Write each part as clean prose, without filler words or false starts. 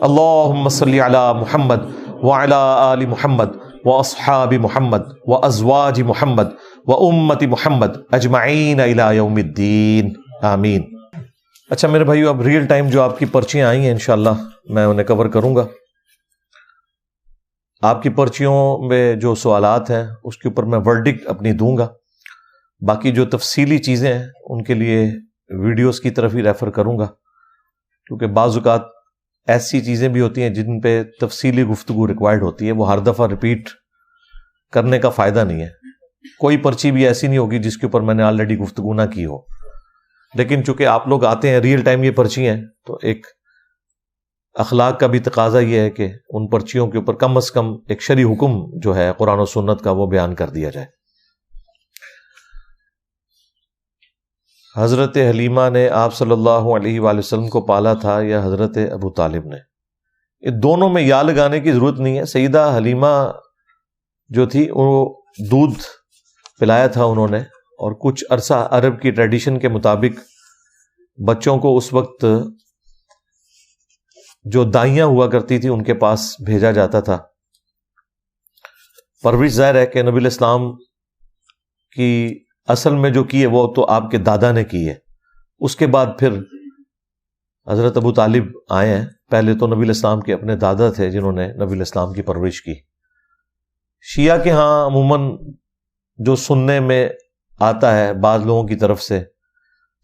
اللہم صلی علی محمد وعلی آل محمد واصحاب محمد وازواج محمد وامت محمد اجمعین الی یوم الدین، آمین۔ اچھا میرے بھائیو، اب ریئل ٹائم جو آپ کی پرچیاں آئی ہیں انشاءاللہ میں انہیں کور کروں گا۔ آپ کی پرچیوں میں جو سوالات ہیں اس کے اوپر میں ورڈکٹ اپنی دوں گا، باقی جو تفصیلی چیزیں ہیں ان کے لیے ویڈیوز کی طرف ہی ریفر کروں گا، کیونکہ بعض اوقات ایسی چیزیں بھی ہوتی ہیں جن پہ تفصیلی گفتگو ریکوائرڈ ہوتی ہے، وہ ہر دفعہ ریپیٹ کرنے کا فائدہ نہیں ہے۔ کوئی پرچی بھی ایسی نہیں ہوگی جس کے اوپر میں نے آلریڈی گفتگو نہ کی ہو، لیکن چونکہ آپ لوگ آتے ہیں ریئل ٹائم یہ پرچی ہیں، تو ایک اخلاق کا بھی تقاضا یہ ہے کہ ان پرچیوں کے اوپر کم از کم ایک شرعی حکم جو ہے قرآن و سنت کا وہ بیان کر دیا جائے۔ حضرت حلیمہ نے آپ صلی اللہ علیہ وآلہ وسلم کو پالا تھا یا حضرت ابو طالب نے؟ یہ دونوں میں یا لگانے کی ضرورت نہیں ہے۔ سیدہ حلیمہ جو تھی وہ دودھ پلایا تھا انہوں نے، اور کچھ عرصہ عرب کی ٹریڈیشن کے مطابق بچوں کو اس وقت جو دائیاں ہوا کرتی تھی ان کے پاس بھیجا جاتا تھا۔ پرورش ظاہر ہے کہ نبی الاسلام کی اصل میں جو کی ہے وہ تو آپ کے دادا نے کی ہے، اس کے بعد پھر حضرت ابو طالب آئے ہیں۔ پہلے تو نبی الاسلام کے اپنے دادا تھے جنہوں نے نبی الاسلام کی پرورش کی۔ شیعہ کے ہاں عموماً جو سننے میں آتا ہے بعض لوگوں کی طرف سے،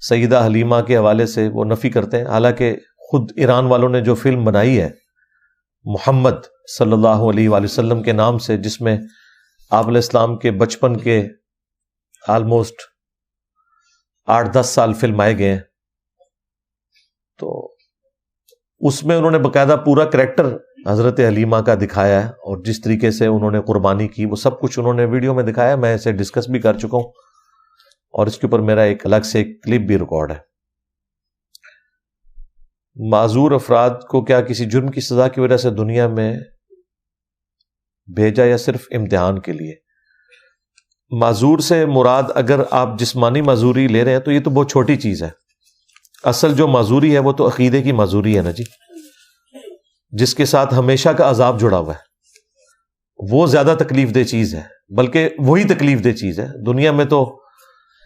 سیدہ حلیمہ کے حوالے سے وہ نفی کرتے ہیں، حالانکہ خود ایران والوں نے جو فلم بنائی ہے محمد صلی اللہ علیہ وآلہ وسلم کے نام سے، جس میں آپ علیہ السلام کے بچپن کے آلموسٹ 8-10 سال فلم آئے گئے ہیں، تو اس میں انہوں نے باقاعدہ پورا کریکٹر حضرت حلیمہ کا دکھایا ہے، اور جس طریقے سے انہوں نے قربانی کی وہ سب کچھ انہوں نے ویڈیو میں دکھایا۔ میں اسے ڈسکس بھی کر چکا ہوں، اور اس کے اوپر میرا ایک الگ سے ایک کلپ بھی ریکارڈ ہے۔ معذور افراد کو کیا کسی جرم کی سزا کی وجہ سے دنیا میں بھیجا یا صرف امتحان کے لیے؟ معذور سے مراد اگر آپ جسمانی معذوری لے رہے ہیں تو یہ تو بہت چھوٹی چیز ہے۔ اصل جو معذوری ہے وہ تو عقیدے کی معذوری ہے نا جی، جس کے ساتھ ہمیشہ کا عذاب جڑا ہوا ہے، وہ زیادہ تکلیف دہ چیز ہے، بلکہ وہی تکلیف دہ چیز ہے۔ دنیا میں تو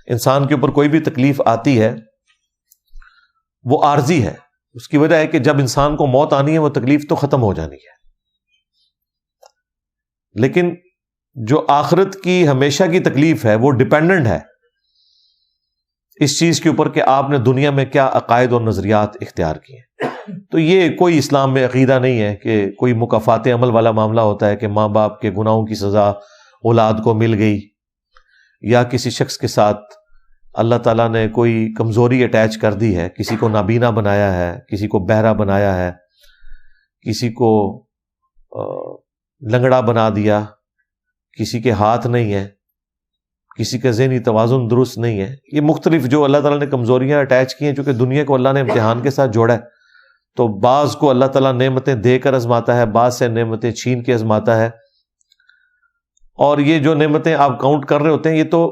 انسان کے اوپر کوئی بھی تکلیف آتی ہے وہ عارضی ہے، اس کی وجہ ہے کہ جب انسان کو موت آنی ہے وہ تکلیف تو ختم ہو جانی ہے، لیکن جو آخرت کی ہمیشہ کی تکلیف ہے وہ ڈیپینڈنٹ ہے اس چیز کے اوپر کہ آپ نے دنیا میں کیا عقائد اور نظریات اختیار کیے۔ تو یہ کوئی اسلام میں عقیدہ نہیں ہے کہ کوئی مکافات عمل والا معاملہ ہوتا ہے کہ ماں باپ کے گناہوں کی سزا اولاد کو مل گئی، یا کسی شخص کے ساتھ اللہ تعالیٰ نے کوئی کمزوری اٹیچ کر دی ہے، کسی کو نابینا بنایا ہے، کسی کو بہرا بنایا ہے، کسی کو لنگڑا بنا دیا، کسی کے ہاتھ نہیں ہے، کسی کا ذہنی توازن درست نہیں ہے۔ یہ مختلف جو اللہ تعالیٰ نے کمزوریاں اٹیچ کی ہیں، چونکہ دنیا کو اللہ نے امتحان کے ساتھ جوڑا ہے، تو بعض کو اللہ تعالیٰ نعمتیں دے کر آزماتا ہے، بعض سے نعمتیں چھین کے آزماتا ہے، اور یہ جو نعمتیں آپ کاؤنٹ کر رہے ہوتے ہیں یہ تو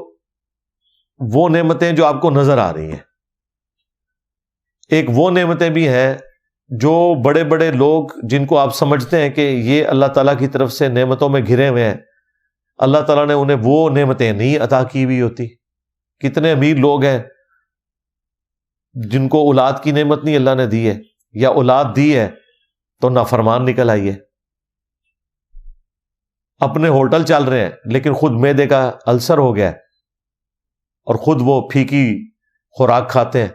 وہ نعمتیں جو آپ کو نظر آ رہی ہیں۔ ایک وہ نعمتیں بھی ہیں جو بڑے بڑے لوگ جن کو آپ سمجھتے ہیں کہ یہ اللہ تعالیٰ کی طرف سے نعمتوں میں گھرے ہوئے ہیں، اللہ تعالیٰ نے انہیں وہ نعمتیں نہیں عطا کی ہوئی ہوتی۔ کتنے امیر لوگ ہیں جن کو اولاد کی نعمت نہیں اللہ نے دی ہے، یا اولاد دی ہے تو نافرمان نکل آئی ہے، اپنے ہوٹل چل رہے ہیں لیکن خود معدے کا السر ہو گیا ہے اور خود وہ پھیکی خوراک کھاتے ہیں۔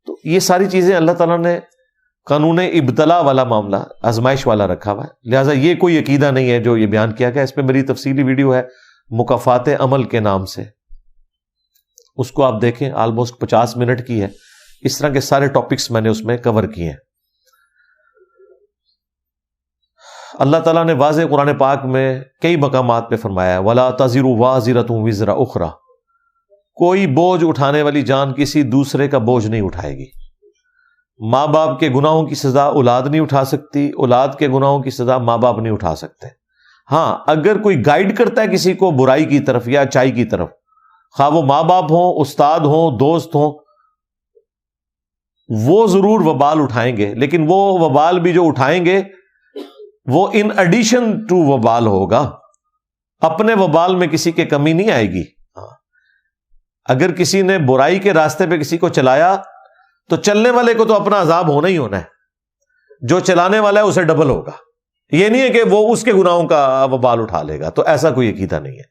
تو یہ ساری چیزیں اللہ تعالیٰ نے قانون ابتلا والا معاملہ، آزمائش والا رکھا ہوا ہے، لہٰذا یہ کوئی عقیدہ نہیں ہے جو یہ بیان کیا گیا۔ اس پہ میری تفصیلی ویڈیو ہے مکافات عمل کے نام سے، اس کو آپ دیکھیں، آلموسٹ 50 منٹ کی ہے۔ اس طرح کے سارے ٹاپکس میں نے اس میں کور کیے ہیں۔ اللہ تعالیٰ نے واضح قرآن پاک میں کئی مقامات پہ فرمایا ہے وَلَا تَزِرُ وَازِرَةٌ وِزْرَ أُخْرَى، کوئی بوجھ اٹھانے والی جان کسی دوسرے کا بوجھ نہیں اٹھائے گی۔ ماں باپ کے گناہوں کی سزا اولاد نہیں اٹھا سکتی، اولاد کے گناہوں کی سزا ماں باپ نہیں اٹھا سکتے۔ ہاں، اگر کوئی گائیڈ کرتا ہے کسی کو برائی کی طرف یا اچائی کی طرف، خواہ وہ ماں باپ ہوں، استاد ہوں، دوست ہوں، وہ ضرور وبال اٹھائیں گے، لیکن وہ وبال بھی جو اٹھائیں گے وہ ان ایڈیشن ٹو وبال ہوگا، اپنے وبال میں کسی کے کمی نہیں آئے گی۔ اگر کسی نے برائی کے راستے پہ کسی کو چلایا تو چلنے والے کو تو اپنا عذاب ہونا ہی ہونا ہے، جو چلانے والا ہے اسے ڈبل ہوگا۔ یہ نہیں ہے کہ وہ اس کے گناہوں کا وبال اٹھا لے گا، تو ایسا کوئی عقیدہ نہیں ہے۔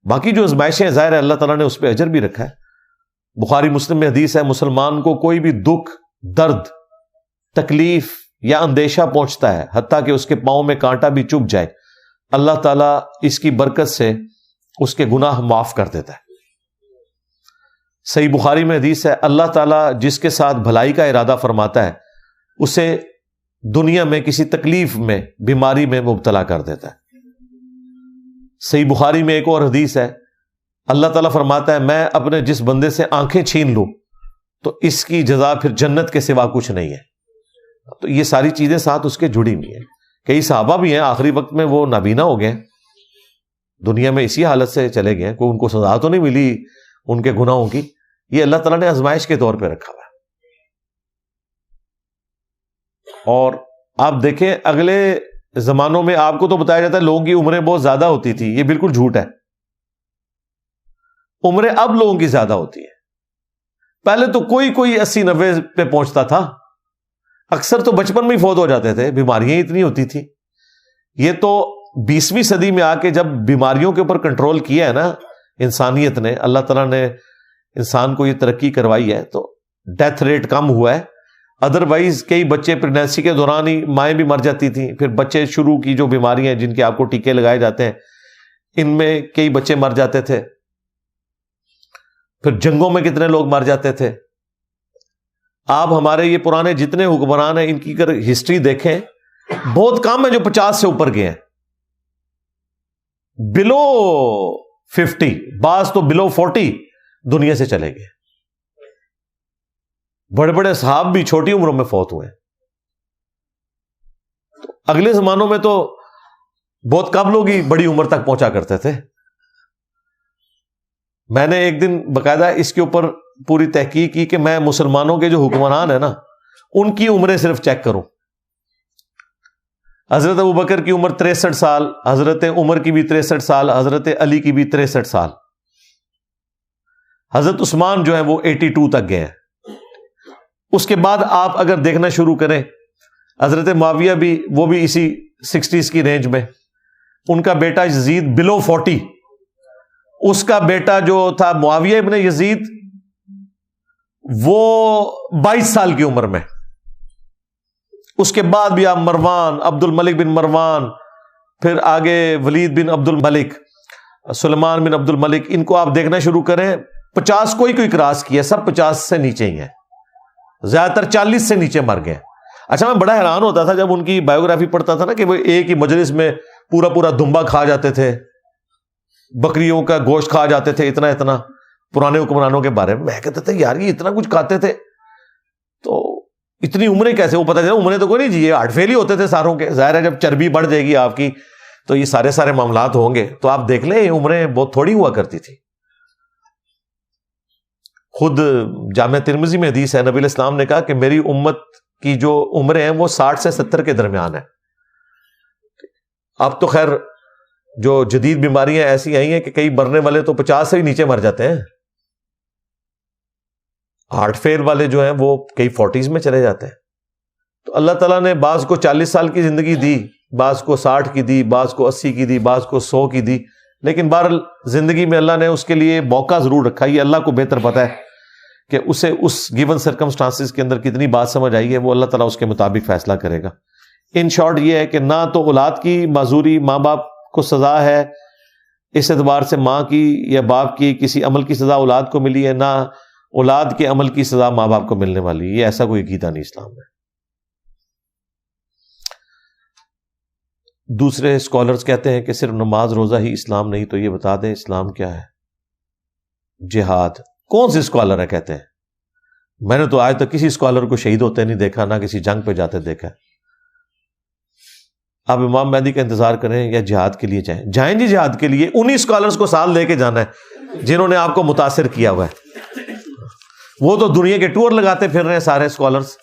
باقی جو ازمائشیں ظاہر ہے اللہ تعالیٰ نے اس پہ اجر بھی رکھا ہے۔ بخاری مسلم میں حدیث ہے، مسلمان کو کوئی بھی دکھ، درد، تکلیف یا اندیشہ پہنچتا ہے، حتیٰ کہ اس کے پاؤں میں کانٹا بھی چبھ جائے، اللہ تعالیٰ اس کی برکت سے اس کے گناہ معاف کر دیتا ہے۔ صحیح بخاری میں حدیث ہے، اللہ تعالیٰ جس کے ساتھ بھلائی کا ارادہ فرماتا ہے اسے دنیا میں کسی تکلیف میں، بیماری میں مبتلا کر دیتا ہے۔ صحیح بخاری میں ایک اور حدیث ہے، اللہ تعالیٰ فرماتا ہے میں اپنے جس بندے سے آنکھیں چھین لوں تو اس کی جزا پھر جنت کے سوا کچھ نہیں ہے۔ تو یہ ساری چیزیں ساتھ اس کے جڑی ہوئی ہیں۔ کئی صحابہ بھی ہیں آخری وقت میں وہ نابینا ہو گئے، دنیا میں اسی حالت سے چلے گئے، کوئی ان کو سزا تو نہیں ملی ان کے گناہوں کی، یہ اللہ تعالیٰ نے آزمائش کے طور پہ رکھا ہوا ہے۔ اور آپ دیکھیں اگلے زمانوں میں آپ کو تو بتایا جاتا ہے لوگوں کی عمریں بہت زیادہ ہوتی تھی، یہ بالکل جھوٹ ہے۔ عمریں اب لوگوں کی زیادہ ہوتی ہیں، پہلے تو کوئی 80-90 پہ پہنچتا تھا، اکثر تو بچپن میں ہی فوت ہو جاتے تھے، بیماریاں اتنی ہوتی تھی۔ یہ تو 20ویں صدی میں آ کے جب بیماریوں کے اوپر کنٹرول کیا ہے نا انسانیت نے، اللہ تعالیٰ نے انسان کو یہ ترقی کروائی ہے، تو ڈیتھ ریٹ کم ہوا ہے۔ ادروائز کئی بچے پریگنینسی کے دوران ہی مائیں بھی مر جاتی تھیں، پھر بچے شروع کی جو بیماریاں جن کے آپ کو ٹیکے لگائے جاتے ہیں ان میں کئی بچے مر جاتے تھے، پھر جنگوں میں کتنے لوگ مر جاتے تھے۔ آپ ہمارے یہ پرانے جتنے حکمران ہیں ان کی اگر ہسٹری دیکھیں بہت کم ہے جو 50 سے اوپر گئے ہیں، بلو 50، بعض تو بلو 40 دنیا سے چلے گئے۔ بڑے بڑے صحاب بھی چھوٹی عمروں میں فوت ہوئے۔ تو اگلے زمانوں میں تو بہت کم لوگ ہی بڑی عمر تک پہنچا کرتے تھے۔ میں نے ایک دن باقاعدہ اس کے اوپر پوری تحقیق کی کہ میں مسلمانوں کے جو حکمران ہیں نا ان کی عمریں صرف چیک کروں۔ حضرت ابوبکر کی عمر 63 سال، حضرت عمر کی بھی 63 سال، حضرت علی کی بھی 63 سال، حضرت عثمان جو ہے وہ 82 تک گئے ہیں۔ اس کے بعد آپ اگر دیکھنا شروع کریں حضرت معاویہ بھی، وہ بھی اسی 60s کی رینج میں، ان کا بیٹا یزید بلو 40، اس کا بیٹا جو تھا معاویہ ابن یزید وہ 22 سال کی عمر میں۔ اس کے بعد بھی آپ مروان، عبد الملک بن مروان، پھر آگے ولید بن عبد الملک، سلیمان بن عبد الملک، ان کو آپ دیکھنا شروع کریں 50 کوئی کراس کیا، سب 50 سے نیچے ہی ہیں، زیادہ تر 40 سے نیچے مر گئے۔ اچھا میں بڑا حیران ہوتا تھا جب ان کی بایوگرافی پڑھتا تھا نا کہ وہ ایک ہی مجلس میں پورا دمبا کھا جاتے تھے، بکریوں کا گوشت کھا جاتے تھے، اتنا پرانے حکمرانوں کے بارے میں۔ میں کہتا تھا یار یہ اتنا کچھ کھاتے تھے تو اتنی عمریں کیسے؟ وہ پتہ چلا عمریں تو کوئی نہیں جی، ہارٹ فیل ہی ہوتے تھے ساروں کے۔ ظاہر ہے جب چربی بڑھ جائے گی آپ کی تو یہ سارے معاملات ہوں گے۔ تو آپ دیکھ لیں عمریں بہت تھوڑی ہوا کرتی تھی۔ خود جامع ترمذی میں حدیث ہے، نبی علیہ السلام نے کہا کہ میری امت کی جو عمریں ہیں وہ 60 سے 70 کے درمیان ہیں۔ اب تو خیر جو جدید بیماریاں ایسی آئی ہیں کہ کئی مرنے والے تو 50 سے ہی نیچے مر جاتے ہیں، ہارٹ فیل والے جو ہیں وہ کئی 40s میں چلے جاتے ہیں۔ تو اللہ تعالیٰ نے بعض کو 40 سال کی زندگی دی، بعض کو 60 کی دی، بعض کو 80 کی دی، بعض کو 100 کی دی، لیکن بہرحال زندگی میں اللہ نے اس کے لیے موقع ضرور رکھا۔ یہ اللہ کو بہتر پتہ ہے کہ اسے اس گیون سرکمسٹانسز کے اندر کتنی بات سمجھ آئی ہے، وہ اللہ تعالیٰ اس کے مطابق فیصلہ کرے گا۔ ان شارٹ یہ ہے کہ نہ تو اولاد کی معذوری، ماں باپ کو سزا ہے اس اعتبار سے ماں کی یا باپ کی کسی عمل کی سزا اولاد کو ملی ہے، نہ اولاد کے عمل کی سزا ماں باپ کو ملنے والی ہے۔ یہ ایسا کوئی عقیدہ نہیں اسلام میں۔ دوسرے اسکالرز کہتے ہیں کہ صرف نماز روزہ ہی اسلام نہیں، تو یہ بتا دیں اسلام کیا ہے؟ جہاد کون سے اسکالر ہے کہتے ہیں؟ میں نے تو آج تک کسی اسکالر کو شہید ہوتے نہیں دیکھا، نہ کسی جنگ پہ جاتے دیکھا۔ آپ امام مہدی کا انتظار کریں یا جہاد کے لیے جائیں جی جہاد کے لیے انہی اسکالرز کو ساتھ لے کے جانا ہے جنہوں نے آپ کو متاثر کیا ہوا ہے۔ وہ تو دنیا کے ٹور لگاتے پھر رہے ہیں سارے اسکالرس.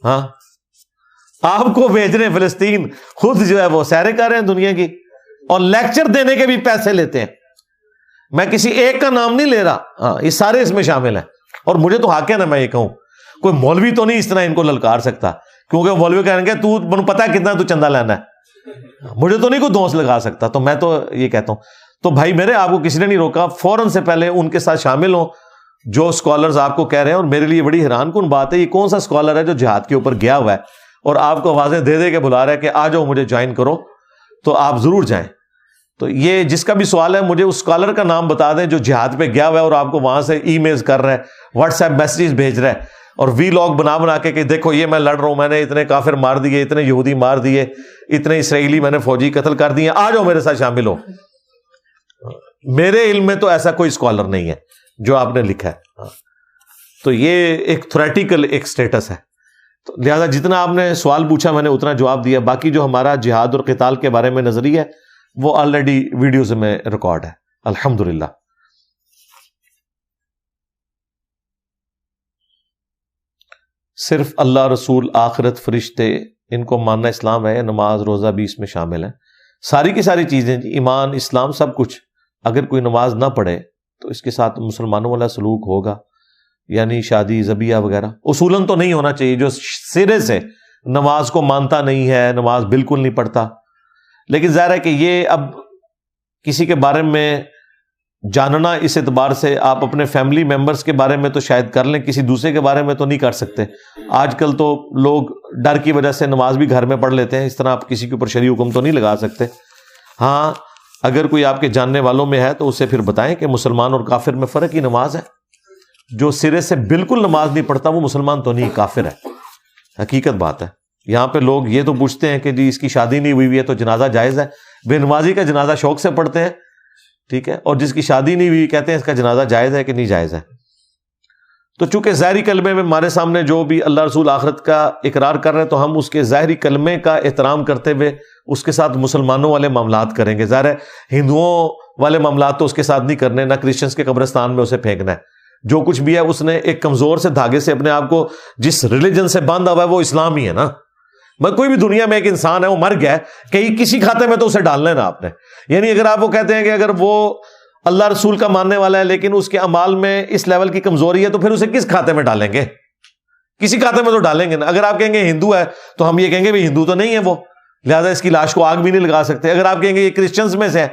ہاں آپ کو بھیج رہے ہیں فلسطین, خود جو ہے وہ سیریں کر رہے ہیں دنیا کی, اور لیکچر دینے کے بھی پیسے لیتے ہیں. میں کسی ایک کا نام نہیں لے رہا, ہاں یہ سارے اس میں شامل ہیں. اور مجھے تو حق ہے نا میں یہ کہوں, کوئی مولوی تو نہیں اس طرح ان کو للکار سکتا, کیونکہ مولوی کہیں گے تو پتا کتنا تو چندہ لینا ہے, مجھے تو نہیں کوئی دوست لگا سکتا. تو میں تو یہ کہتا ہوں, تو بھائی میرے آپ کو کسی نے نہیں روکا, فوراً سے پہلے ان کے ساتھ شامل ہوں جو اسکالرز آپ کو کہہ رہے ہیں. اور میرے لیے بڑی حیران کن بات ہے, یہ کون سا اسکالر ہے جو جہاد کے اوپر گیا ہوا ہے اور آپ کو آوازیں دے دے کے بلا رہا ہے کہ آ جاؤ مجھے جوائن کرو, تو آپ ضرور جائیں. تو یہ جس کا بھی سوال ہے مجھے اس اسکالر کا نام بتا دیں جو جہاد پہ گیا ہوا ہے اور آپ کو وہاں سے ای میلز کر رہا ہے, واٹس ایپ میسیجز بھیج رہا ہے, اور وی لاگ بنا کے کہ دیکھو یہ میں لڑ رہا ہوں, میں نے اتنے کافر مار دیے, اتنے یہودی مار دیے, اتنے اسرائیلی میں نے فوجی قتل کر دیے, آ جاؤ میرے ساتھ شامل ہو. میرے علم میں تو ایسا کوئی اسکالر نہیں ہے جو آپ نے لکھا ہے. تو یہ ایک تھریٹیکل ایک سٹیٹس ہے. تو لہذا جتنا آپ نے سوال پوچھا میں نے اتنا جواب دیا. باقی جو ہمارا جہاد اور قتال کے بارے میں نظریہ ہے وہ آلریڈی ویڈیوز میں ریکارڈ ہے الحمدللہ. صرف اللہ, رسول, آخرت, فرشتے ان کو ماننا اسلام ہے, نماز روزہ بھی اس میں شامل ہے. ساری کی ساری چیزیں, ایمان, اسلام, سب کچھ. اگر کوئی نماز نہ پڑھے تو اس کے ساتھ مسلمانوں والا سلوک ہوگا, یعنی شادی ذبیحہ وغیرہ اصولاً تو نہیں ہونا چاہیے. جو سرے سے نماز کو مانتا نہیں ہے, نماز بالکل نہیں پڑھتا, لیکن ظاہر ہے کہ یہ اب کسی کے بارے میں جاننا اس اعتبار سے آپ اپنے فیملی ممبرز کے بارے میں تو شاید کر لیں, کسی دوسرے کے بارے میں تو نہیں کر سکتے. آج کل تو لوگ ڈر کی وجہ سے نماز بھی گھر میں پڑھ لیتے ہیں, اس طرح آپ کسی کے اوپر شرعی حکم تو نہیں لگا سکتے. ہاں اگر کوئی آپ کے جاننے والوں میں ہے تو اسے پھر بتائیں کہ مسلمان اور کافر میں فرق ہی نماز ہے. جو سرے سے بالکل نماز نہیں پڑھتا وہ مسلمان تو نہیں, کافر ہے. حقیقت بات ہے. یہاں پہ لوگ یہ تو پوچھتے ہیں کہ جی اس کی شادی نہیں ہوئی ہے تو جنازہ جائز ہے. بے نمازی کا جنازہ شوق سے پڑھتے ہیں, ٹھیک ہے, اور جس کی شادی نہیں ہوئی کہتے ہیں اس کا جنازہ جائز ہے کہ نہیں جائز ہے. تو چونکہ ظاہری کلمے میں ہمارے سامنے جو بھی اللہ رسول آخرت کا اقرار کر رہے ہیں تو ہم اس کے ظاہری کلمے کا احترام کرتے ہوئے اس کے ساتھ مسلمانوں والے معاملات کریں گے. ظاہر ہے ہندوؤں والے معاملات تو اس کے ساتھ نہیں کرنے, نہ کرسچنس کے قبرستان میں اسے پھینکنا ہے. جو کچھ بھی ہے اس نے ایک کمزور سے دھاگے سے اپنے آپ کو جس ریلیجن سے باندھا ہوا ہے وہ اسلام ہی ہے نا. کوئی بھی دنیا میں ایک انسان ہے وہ مر گیا ہے, کہیں کسی کھاتے میں تو اسے ڈالنا ہے نا آپ نے. یعنی اگر آپ وہ کہتے ہیں کہ اگر وہ اللہ رسول کا ماننے والا ہے لیکن اس کے اعمال میں اس لیول کی کمزوری ہے تو پھر اسے کس کھاتے میں ڈالیں گے؟ کسی کھاتے میں تو ڈالیں گے نا. اگر آپ کہیں گے ہندو ہے تو ہم یہ کہیں گے بھی ہندو تو نہیں ہے وہ, لہٰذا اس کی لاش کو آگ بھی نہیں لگا سکتے. اگر آپ کہیں گے یہ کرسچنز میں سے ہے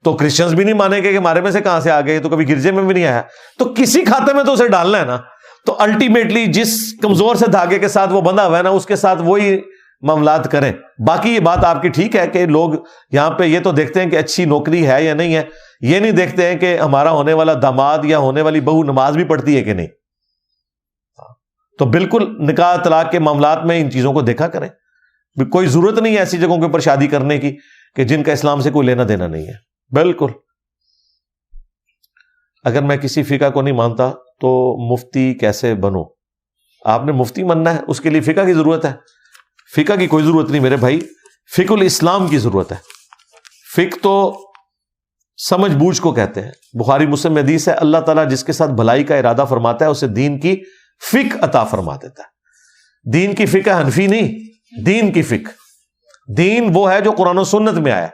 تو کرسچنز بھی نہیں مانیں گے کہ ہمارے میں سے کہاں سے آ گئے, تو کبھی گرجے میں بھی نہیں آیا, تو کسی کھاتے میں تو اسے ڈالنا ہے نا. تو الٹیمیٹلی جس کمزور سے دھاگے کے ساتھ وہ بندھا ہوا ہے نا اس کے ساتھ وہی معاملات کریں. باقی یہ بات آپ کی ٹھیک ہے کہ لوگ یہاں پہ یہ تو دیکھتے ہیں کہ اچھی نوکری ہے یا نہیں ہے, یہ نہیں دیکھتے ہیں کہ ہمارا ہونے والا داماد یا ہونے والی بہو نماز بھی پڑھتی ہے کہ نہیں. تو بالکل نکاح طلاق کے معاملات میں ان چیزوں کو دیکھا کریں. کوئی ضرورت نہیں ہے ایسی جگہوں کے اوپر شادی کرنے کی کہ جن کا اسلام سے کوئی لینا دینا نہیں ہے. بالکل اگر میں کسی فقہ کو نہیں مانتا تو مفتی کیسے بنوں؟ آپ نے مفتی بننا ہے, اس کے لیے فقہ کی ضرورت ہے. فقہ کی کوئی ضرورت نہیں میرے بھائی, فقہ الاسلام کی ضرورت ہے. فقہ تو سمجھ بوجھ کو کہتے ہیں. بخاری مسلم میں حدیث ہے, اللہ تعالیٰ جس کے ساتھ بھلائی کا ارادہ فرماتا ہے اسے دین کی فقہ عطا فرما دیتا ہے. دین کی فقہ حنفی نہیں, دین کی فقہ. دین وہ ہے جو قرآن و سنت میں آیا.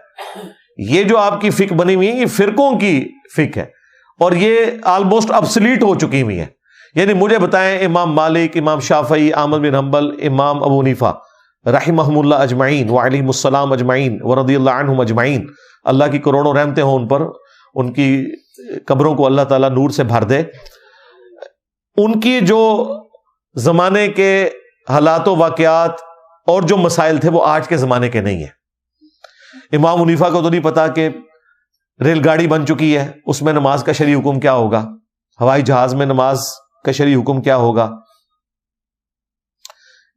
یہ جو آپ کی فقہ بنی ہوئی ہے یہ فرقوں کی فقہ ہے, اور یہ آلموسٹ ابسلیٹ ہو چکی ہوئی ہے. یعنی مجھے بتائیں امام مالک, امام شافعی, احمد بن حنبل, امام ابو حنیفہ رحمہم اللہ اجمعین وعلیہم السلام اجمعین ورضی اللہ عنہم اجمعین, اللہ کی کروڑوں رحمتیں ہوں ان پر, ان کی قبروں کو اللہ تعالیٰ نور سے بھر دے. ان کی جو زمانے کے حالات و واقعات اور جو مسائل تھے وہ آج کے زمانے کے نہیں ہیں. امام حنیفہ کو تو نہیں پتا کہ ریل گاڑی بن چکی ہے, اس میں نماز کا شرعی حکم کیا ہوگا, ہوائی جہاز میں نماز کا شرعی حکم کیا ہوگا,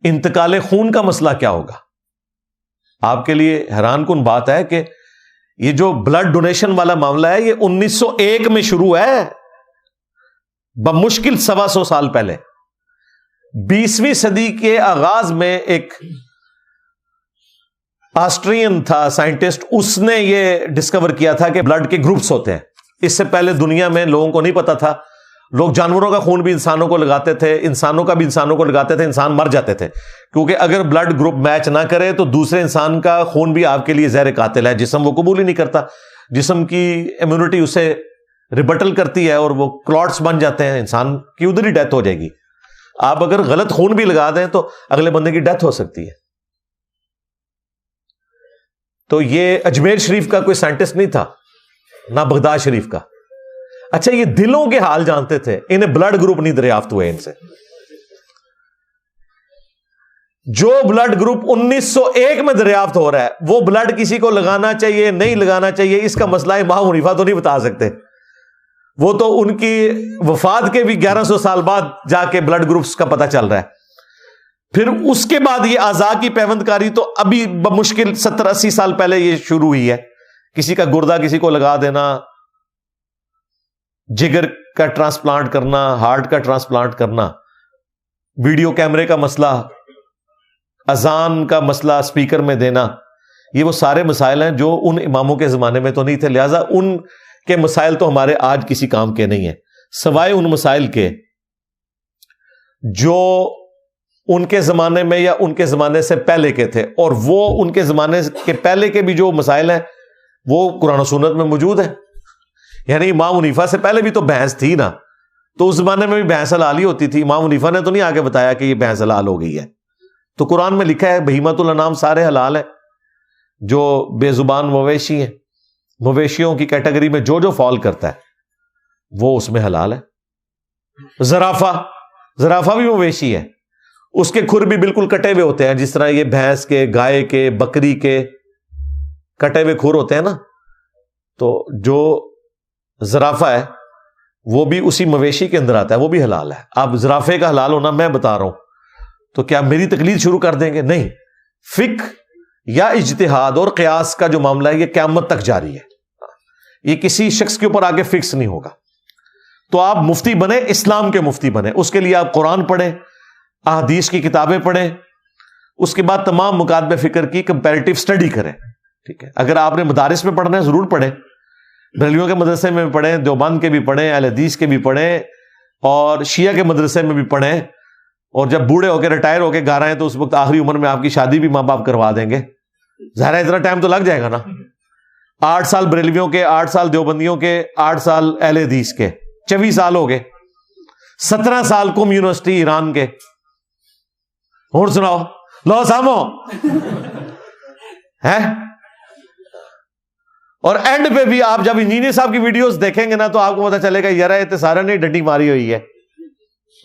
انتقال خون کا مسئلہ کیا ہوگا. آپ کے لیے حیران کن بات ہے کہ یہ جو بلڈ ڈونیشن والا معاملہ ہے یہ 1901 میں شروع ہے, بمشکل 125 سال پہلے. 20ویں صدی کے آغاز میں ایک آسٹرین تھا سائنٹسٹ, اس نے یہ ڈسکور کیا تھا کہ بلڈ کے گروپس ہوتے ہیں. اس سے پہلے دنیا میں لوگوں کو نہیں پتا تھا, لوگ جانوروں کا خون بھی انسانوں کو لگاتے تھے، انسانوں کا بھی انسانوں کو لگاتے تھے، انسان مر جاتے تھے، کیونکہ اگر بلڈ گروپ میچ نہ کرے تو دوسرے انسان کا خون بھی آپ کے لیے زہر قاتل ہے، جسم وہ قبول ہی نہیں کرتا، جسم کی امیونٹی اسے ریبٹل کرتی ہے اور وہ کلاٹس بن جاتے ہیں، انسان کی ادھر ہی ڈیتھ ہو جائے گی۔ آپ اگر غلط خون بھی لگا دیں تو اگلے بندے کی ڈیتھ ہو سکتی ہے۔ تو یہ اجمیر شریف کا کوئی سائنٹسٹ نہیں تھا، نہ بغداد شریف کا۔ اچھا، یہ دلوں کے حال جانتے تھے، انہیں بلڈ گروپ نہیں دریافت ہوئے ان سے۔ جو بلڈ گروپ 1901 میں دریافت ہو رہا ہے، وہ بلڈ کسی کو لگانا چاہیے نہیں لگانا چاہیے، اس کا مسئلہ امام حنیفہ تو نہیں بتا سکتے، وہ تو ان کی وفات کے بھی 1100 سال بعد جا کے بلڈ گروپس کا پتہ چل رہا ہے۔ پھر اس کے بعد یہ اعضاء کی پیوند کاری تو ابھی بمشکل 70-80 سال پہلے یہ شروع ہوئی ہے، کسی کا گردہ کسی کو لگا دینا، جگر کا ٹرانسپلانٹ کرنا، ہارٹ کا ٹرانسپلانٹ کرنا، ویڈیو کیمرے کا مسئلہ، اذان کا مسئلہ اسپیکر میں دینا، یہ وہ سارے مسائل ہیں جو ان اماموں کے زمانے میں تو نہیں تھے، لہذا ان کے مسائل تو ہمارے آج کسی کام کے نہیں ہیں، سوائے ان مسائل کے جو ان کے زمانے میں یا ان کے زمانے سے پہلے کے تھے، اور وہ ان کے زمانے کے پہلے کے بھی جو مسائل ہیں وہ قرآن و سنت میں موجود ہیں۔ یعنی امام حنیفہ سے پہلے بھی تو بحث تھی نا، تو اس زمانے میں بھی بحث حلال ہی ہوتی تھی، امام حنیفہ نے تو نہیں آگے بتایا کہ یہ بحث حلال ہو گئی ہے، تو قرآن میں لکھا ہے بہیمۃ الانعام سارے حلال ہیں، جو بے زبان مویشی ہیں، مویشیوں کی کیٹیگری میں جو فال کرتا ہے وہ اس میں حلال ہے۔ زرافہ بھی مویشی ہے، اس کے کھر بھی بالکل کٹے ہوئے ہوتے ہیں، جس طرح یہ بھینس کے، گائے کے، بکری کے کٹے ہوئے کھر ہوتے ہیں نا، تو جو زرافہ ہے وہ بھی اسی مویشی کے اندر آتا ہے، وہ بھی حلال ہے۔ اب زرافے کا حلال ہونا میں بتا رہا ہوں تو کیا میری تقلید شروع کر دیں گے؟ نہیں، فقہ یا اجتہاد اور قیاس کا جو معاملہ ہے یہ قیامت تک جاری ہے، یہ کسی شخص کے اوپر آگے فکس نہیں ہوگا۔ تو آپ مفتی بنے، اسلام کے مفتی بنے، اس کے لیے آپ قرآن پڑھیں، احادیث کی کتابیں پڑھیں، اس کے بعد تمام مکاتب فکر کی کمپیریٹیو سٹڈی کریں، ٹھیک ہے۔ اگر آپ نے مدارس میں پڑھنا ہے ضرور پڑھیں، بریلویوں کے مدرسے میں بھی پڑھیں، دیوبند کے بھی پڑھیں، اہل حدیث کے بھی پڑھیں، اور شیعہ کے مدرسے میں بھی پڑھیں، اور جب بوڑھے ہو کے ریٹائر ہو کے گھر آئیں تو اس وقت آخری عمر میں آپ کی شادی بھی ماں باپ کروا دیں گے، ظاہر ہے اتنا ٹائم تو لگ جائے گا نا۔ 8 سال بریلویوں کے، 8 سال دیوبندیوں کے، 8 سال اہل حدیث کے، 24 سال ہو گئے، 17 سال کم یونیورسٹی ایران کے۔ اور سناؤ، لو سامو ہے۔ اور اینڈ پہ بھی آپ جب انجینئر صاحب کی ویڈیوز دیکھیں گے نا تو آپ کو پتا چلے گا یار یہ سارے نے ڈنڈی ماری ہوئی ہے،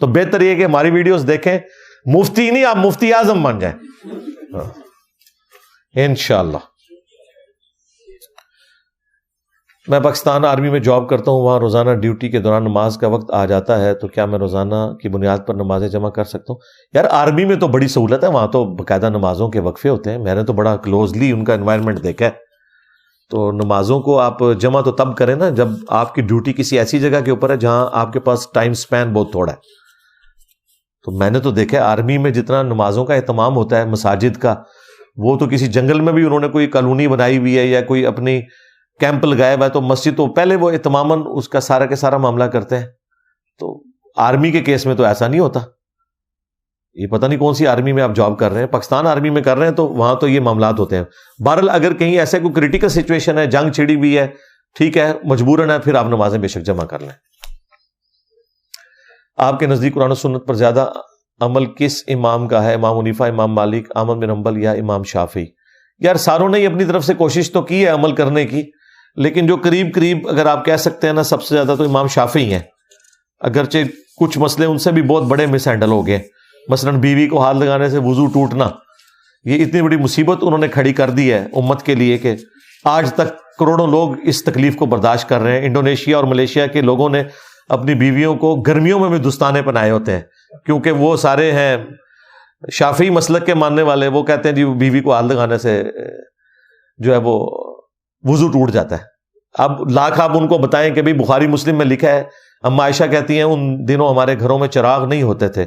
تو بہتر یہ کہ ہماری ویڈیوز دیکھیں، مفتی نہیں آپ مفتی اعظم بن جائیں انشاءاللہ۔ میں پاکستان آرمی میں جاب کرتا ہوں، وہاں روزانہ ڈیوٹی کے دوران نماز کا وقت آ جاتا ہے، تو کیا میں روزانہ کی بنیاد پر نمازیں جمع کر سکتا ہوں؟ یار آرمی میں تو بڑی سہولت ہے، وہاں تو باقاعدہ نمازوں کے وقفے ہوتے ہیں، میں نے تو بڑا کلوزلی ان کا انوائرمنٹ دیکھا ہے، تو نمازوں کو آپ جمع تو تب کریں نا جب آپ کی ڈیوٹی کسی ایسی جگہ کے اوپر ہے جہاں آپ کے پاس ٹائم سپین بہت تھوڑا ہے۔ تو میں نے تو دیکھا ہے آرمی میں جتنا نمازوں کا اہتمام ہوتا ہے مساجد کا، وہ تو کسی جنگل میں بھی انہوں نے کوئی کالونی بنائی ہوئی ہے یا کوئی اپنی کیمپ لگایا ہوا ہے تو مسجد تو پہلے وہ اہتماماً اس کا سارا کے سارا معاملہ کرتے ہیں۔ تو آرمی کے کیس میں تو ایسا نہیں ہوتا، یہ پتہ نہیں کون سی آرمی میں آپ جاب کر رہے ہیں، پاکستان آرمی میں کر رہے ہیں تو وہاں تو یہ معاملات ہوتے ہیں۔ بہرحال اگر کہیں ایسے کوئی کریٹیکل سچویشن ہے، جنگ چھڑی ہوئی ہے، ٹھیک ہے، مجبوراً ہے، پھر آپ نمازیں بے شک جمع کر لیں۔ آپ کے نزدیک قرآن و سنت پر زیادہ عمل کس امام کا ہے؟ امام حنیفہ، امام مالک، احمد بن حنبل یا امام شافعی؟ یار ساروں نے ہی اپنی طرف سے کوشش تو کی ہے عمل کرنے کی، لیکن جو قریب اگر آپ کہہ سکتے ہیں نا سب سے زیادہ تو امام شافعی ہیں، اگرچہ کچھ مسئلے ان سے بھی بہت بڑے مس ہینڈل ہو گئے، مثلا بیوی کو ہاتھ لگانے سے وضو ٹوٹنا، یہ اتنی بڑی مصیبت انہوں نے کھڑی کر دی ہے امت کے لیے کہ آج تک کروڑوں لوگ اس تکلیف کو برداشت کر رہے ہیں۔ انڈونیشیا اور ملیشیا کے لوگوں نے اپنی بیویوں کو گرمیوں میں بھی دستانے پہنائے ہوتے ہیں، کیونکہ وہ سارے ہیں شافعی مسلک کے ماننے والے، وہ کہتے ہیں جی بیوی کو ہاتھ لگانے سے جو ہے وہ وضو ٹوٹ جاتا ہے۔ اب لاکھ آپ ان کو بتائیں کہ بھائی بخاری مسلم میں لکھا ہے، اما عائشہ کہتی ہیں ان دنوں ہمارے گھروں میں چراغ نہیں ہوتے تھے،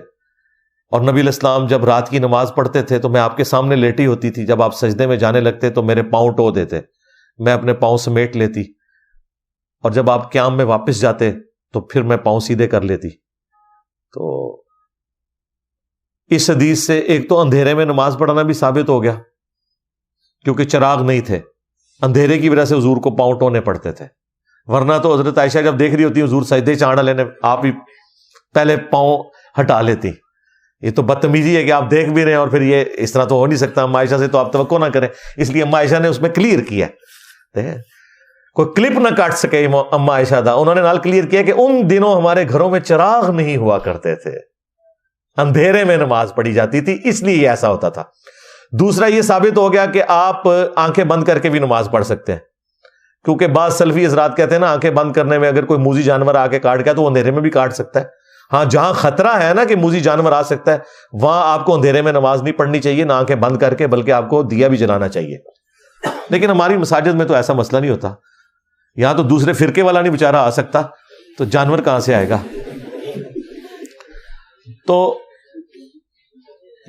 اور نبی علیہ السلام جب رات کی نماز پڑھتے تھے تو میں آپ کے سامنے لیٹی ہوتی تھی، جب آپ سجدے میں جانے لگتے تو میرے پاؤں ٹو دیتے، میں اپنے پاؤں سمیٹ لیتی، اور جب آپ قیام میں واپس جاتے تو پھر میں پاؤں سیدھے کر لیتی. تو اس حدیث سے ایک تو اندھیرے میں نماز پڑھنا بھی ثابت ہو گیا, کیونکہ چراغ نہیں تھے, اندھیرے کی وجہ سے حضور کو پاؤں ٹونے پڑتے تھے, ورنہ تو حضرت عائشہ جب دیکھ رہی ہوتی حضور سجدے چاڑ لینے, آپ ہی پہلے پاؤں ہٹا لیتی. یہ تو بدتمیزی ہے کہ آپ دیکھ بھی رہے ہیں اور پھر یہ اس طرح تو ہو نہیں سکتا. اما عائشہ سے تو آپ توقع نہ کریں, اس لیے اما عائشہ نے اس میں کلیئر کیا, کوئی کلپ نہ کاٹ سکے اما عائشہ دا. انہوں نے نال کلیئر کیا کہ ان دنوں ہمارے گھروں میں چراغ نہیں ہوا کرتے تھے, اندھیرے میں نماز پڑھی جاتی تھی, اس لیے یہ ایسا ہوتا تھا. دوسرا یہ ثابت ہو گیا کہ آپ آنکھیں بند کر کے بھی نماز پڑھ سکتے ہیں, کیونکہ بعض سلفی حضرات کہتے ہیں نا آنکھیں بند کرنے میں اگر کوئی موذی جانور آ کے کاٹ گیا تو وہ اندھیرے میں بھی کاٹ سکتا ہے. ہاں, جہاں خطرہ ہے نا کہ موذی جانور آ سکتا ہے, وہاں آپ کو اندھیرے میں نماز نہیں پڑھنی چاہیے, نہ آنکھیں بند کر کے, بلکہ آپ کو دیا بھی جلانا چاہیے. لیکن ہماری مساجد میں تو ایسا مسئلہ نہیں ہوتا. یہاں تو دوسرے فرقے والا نہیں بیچارہ آ سکتا, تو جانور کہاں سے آئے گا. تو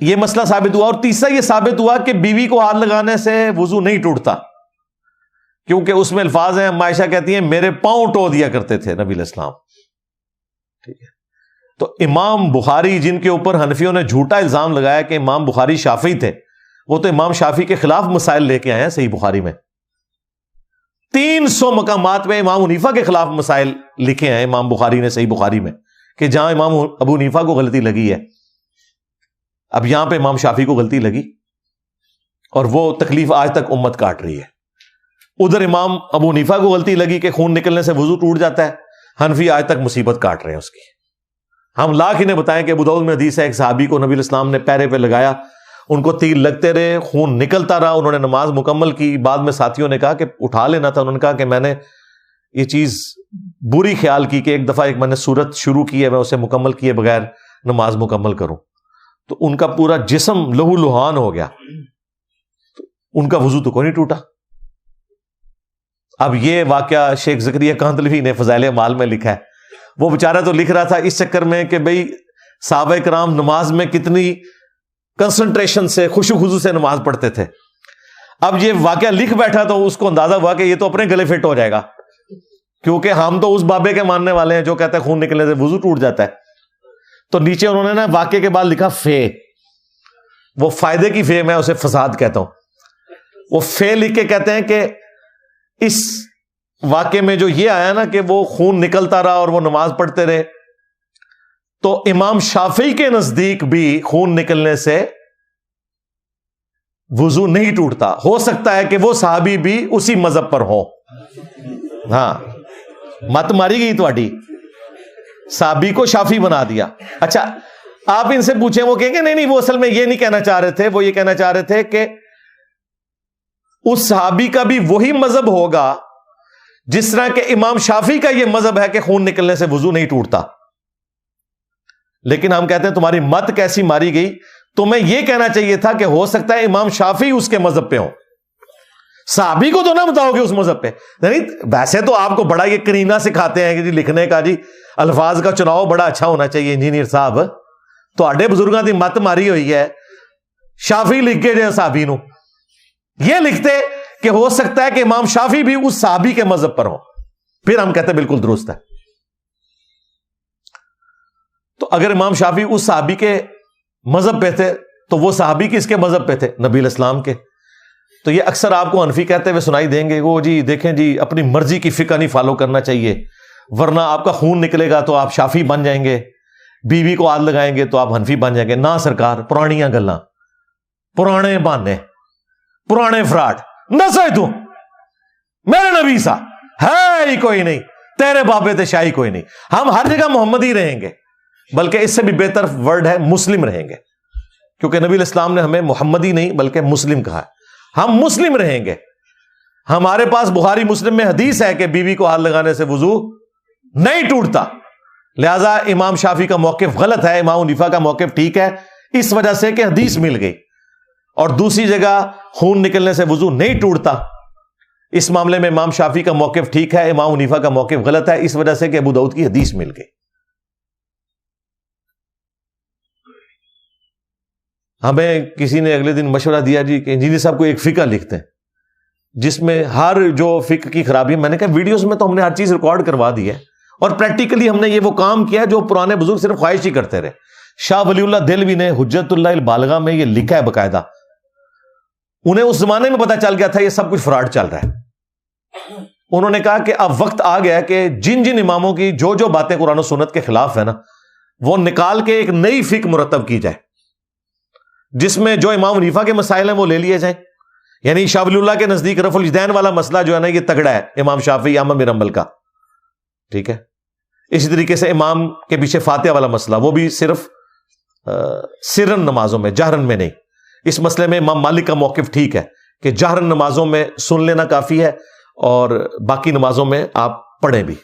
یہ مسئلہ ثابت ہوا. اور تیسرا یہ ثابت ہوا کہ بیوی کو ہاتھ لگانے سے وضو نہیں ٹوٹتا, کیونکہ اس میں الفاظ ہیں, اما عائشہ کہتی ہیں میرے پاؤں ٹو دیا کرتے تھے نبی علیہ السلام. ٹھیک ہے, تو امام بخاری جن کے اوپر حنفیوں نے جھوٹا الزام لگایا کہ امام بخاری شافعی تھے, وہ تو امام شافعی کے خلاف مسائل لے کے آئے ہیں صحیح بخاری میں. 300 مقامات میں امام حنیفہ کے خلاف مسائل لکھے ہیں امام بخاری نے صحیح بخاری میں, کہ جہاں امام ابو حنیفہ کو غلطی لگی ہے, اب یہاں پہ امام شافعی کو غلطی لگی, اور وہ تکلیف آج تک امت کاٹ رہی ہے. ادھر امام ابو حنیفہ کو غلطی لگی کہ خون نکلنے سے وضو ٹوٹ جاتا ہے, حنفی آج تک مصیبت کاٹ رہے ہیں اس کی. ہم لاکھ انہیں بتائیں کہ ابو داؤد میں حدیث ہے, ایک صحابی کو نبی علیہ السلام نے پیرے پہ لگایا, ان کو تیر لگتے رہے, خون نکلتا رہا, انہوں نے نماز مکمل کی. بعد میں ساتھیوں نے کہا کہ اٹھا لینا تھا, انہوں نے کہا کہ میں نے یہ چیز بری خیال کی کہ ایک دفعہ میں نے سورت شروع کی ہے, میں اسے مکمل کیے بغیر نماز مکمل کروں. تو ان کا پورا جسم لہو لہان ہو گیا, ان کا وضو تو کوئی نہیں ٹوٹا. اب یہ واقعہ شیخ زکریا کاندھلوی نے فضائل اعمال میں لکھا ہے. وہ بیچارہ تو لکھ رہا تھا اس چکر میں کہ بھئی صحابہ کرام نماز میں کتنی کنسنٹریشن سے, خشوع خضوع سے نماز پڑھتے تھے. اب یہ واقعہ لکھ بیٹھا تو اس کو اندازہ ہوا کہ یہ تو اپنے گلے فٹ ہو جائے گا, کیونکہ ہم تو اس بابے کے ماننے والے ہیں جو کہتا ہے خون نکلنے سے وضو ٹوٹ جاتا ہے. تو نیچے انہوں نے نا واقعے کے بعد لکھا فے, وہ فائدے کی فے, میں اسے فساد کہتا ہوں. وہ فے لکھ کے کہتے ہیں کہ اس واقعے میں جو یہ آیا نا کہ وہ خون نکلتا رہا اور وہ نماز پڑھتے رہے, تو امام شافعی کے نزدیک بھی خون نکلنے سے وضو نہیں ٹوٹتا. ہو سکتا ہے کہ وہ صحابی بھی اسی مذہب پر ہو. ہاں, مت ماری گئی تھوڑی, صحابی کو شافعی بنا دیا. اچھا, آپ ان سے پوچھیں, وہ کہیں گے نہیں وہ اصل میں یہ نہیں کہنا چاہ رہے تھے, وہ یہ کہنا چاہ رہے تھے کہ اس صحابی کا بھی وہی مذہب ہوگا جس طرح کہ امام شافعی کا یہ مذہب ہے کہ خون نکلنے سے وضو نہیں ٹوٹتا. لیکن ہم کہتے ہیں تمہاری مت کیسی ماری گئی, تمہیں یہ کہنا چاہیے تھا کہ ہو سکتا ہے امام شافعی اس کے مذہب پہ ہوں, صحابی کو تو نہ بتاؤ گے اس مذہب پہ. نہیں, ویسے تو آپ کو بڑا یہ کرینہ سکھاتے ہیں کہ جی لکھنے کا, جی الفاظ کا چناؤ بڑا اچھا ہونا چاہیے انجینئر صاحب. تو آڈے بزرگاں دی مت ماری ہوئی ہے, شافعی لکھ کے جو صحابی نو یہ لکھتے کہ ہو سکتا ہے کہ امام شافعی بھی اس صحابی کے مذہب پر ہوں, پھر ہم کہتے ہیں بالکل درست ہے. تو اگر امام شافعی اس صحابی کے مذہب پہ تھے تو وہ صحابی کس کے مذہب پہ تھے؟ نبی علیہ السلام کے. تو یہ اکثر آپ کو حنفی کہتے ہوئے سنائی دیں گے, وہ جی دیکھیں جی اپنی مرضی کی فقہ نہیں فالو کرنا چاہیے, ورنہ آپ کا خون نکلے گا تو آپ شافعی بن جائیں گے, بیوی کو ہاتھ لگائیں گے تو آپ حنفی بن جائیں گے. نہ سرکار, پرانیاں گلاں, پرانے بہانے, پرانے فراڈ. نہ سوچ تو میرے نبی سا ہے ہی کوئی نہیں, تیرے بابے تے شاہی کوئی نہیں. ہم ہر جگہ محمد ہی رہیں گے, بلکہ اس سے بھی بہتر ورڈ ہے مسلم رہیں گے, کیونکہ نبی علیہ السلام نے ہمیں محمدی نہیں بلکہ مسلم کہا ہے. ہم مسلم رہیں گے. ہمارے پاس بخاری مسلم میں حدیث ہے کہ بیوی کو ہاتھ لگانے سے وضو نہیں ٹوٹتا. لہذا امام شافعی کا موقف غلط ہے, امام حنیفہ کا موقف ٹھیک ہے, اس وجہ سے کہ حدیث مل گئی. اور دوسری جگہ خون نکلنے سے وضو نہیں ٹوٹتا, اس معاملے میں امام شافعی کا موقف ٹھیک ہے, امام حنیفہ کا موقف غلط ہے, اس وجہ سے کہ ابو داؤد کی حدیث مل گئی. ہمیں کسی نے اگلے دن مشورہ دیا جی کہ انجینئر صاحب کو ایک فقہ لکھتے ہیں جس میں ہر جو فقہ کی خرابی, میں نے کہا ویڈیوز میں تو ہم نے ہر چیز ریکارڈ کروا دی ہے, اور پریکٹیکلی ہم نے یہ وہ کام کیا جو پرانے بزرگ صرف خواہش ہی کرتے رہے. شاہ ولی اللہ دہلوی نے حجت اللہ البالغہ میں یہ لکھا ہے باقاعدہ. انہیں اس زمانے میں پتا چل گیا تھا یہ سب کچھ فراڈ چل رہا ہے. انہوں نے کہا کہ اب وقت آ گیا کہ جن جن اماموں کی جو جو باتیں قرآن و سنت کے خلاف ہے نا, وہ نکال کے ایک نئی فقہ مرتب کی جائے, جس میں جو امام حنیفہ کے مسائل ہیں وہ لے لیے جائیں. یعنی شاہ ولی اللہ کے نزدیک رفع الیدین والا مسئلہ جو ہے نا یہ تگڑا ہے امام شافعی احمد بن حنبل کا, ٹھیک ہے. اسی طریقے سے امام کے پیچھے فاتحہ والا مسئلہ وہ بھی صرف سرن نمازوں میں, جہرن میں نہیں. اس مسئلے میں امام مالک کا موقف ٹھیک ہے کہ جہرن نمازوں میں سن لینا کافی ہے اور باقی نمازوں میں آپ پڑھیں بھی.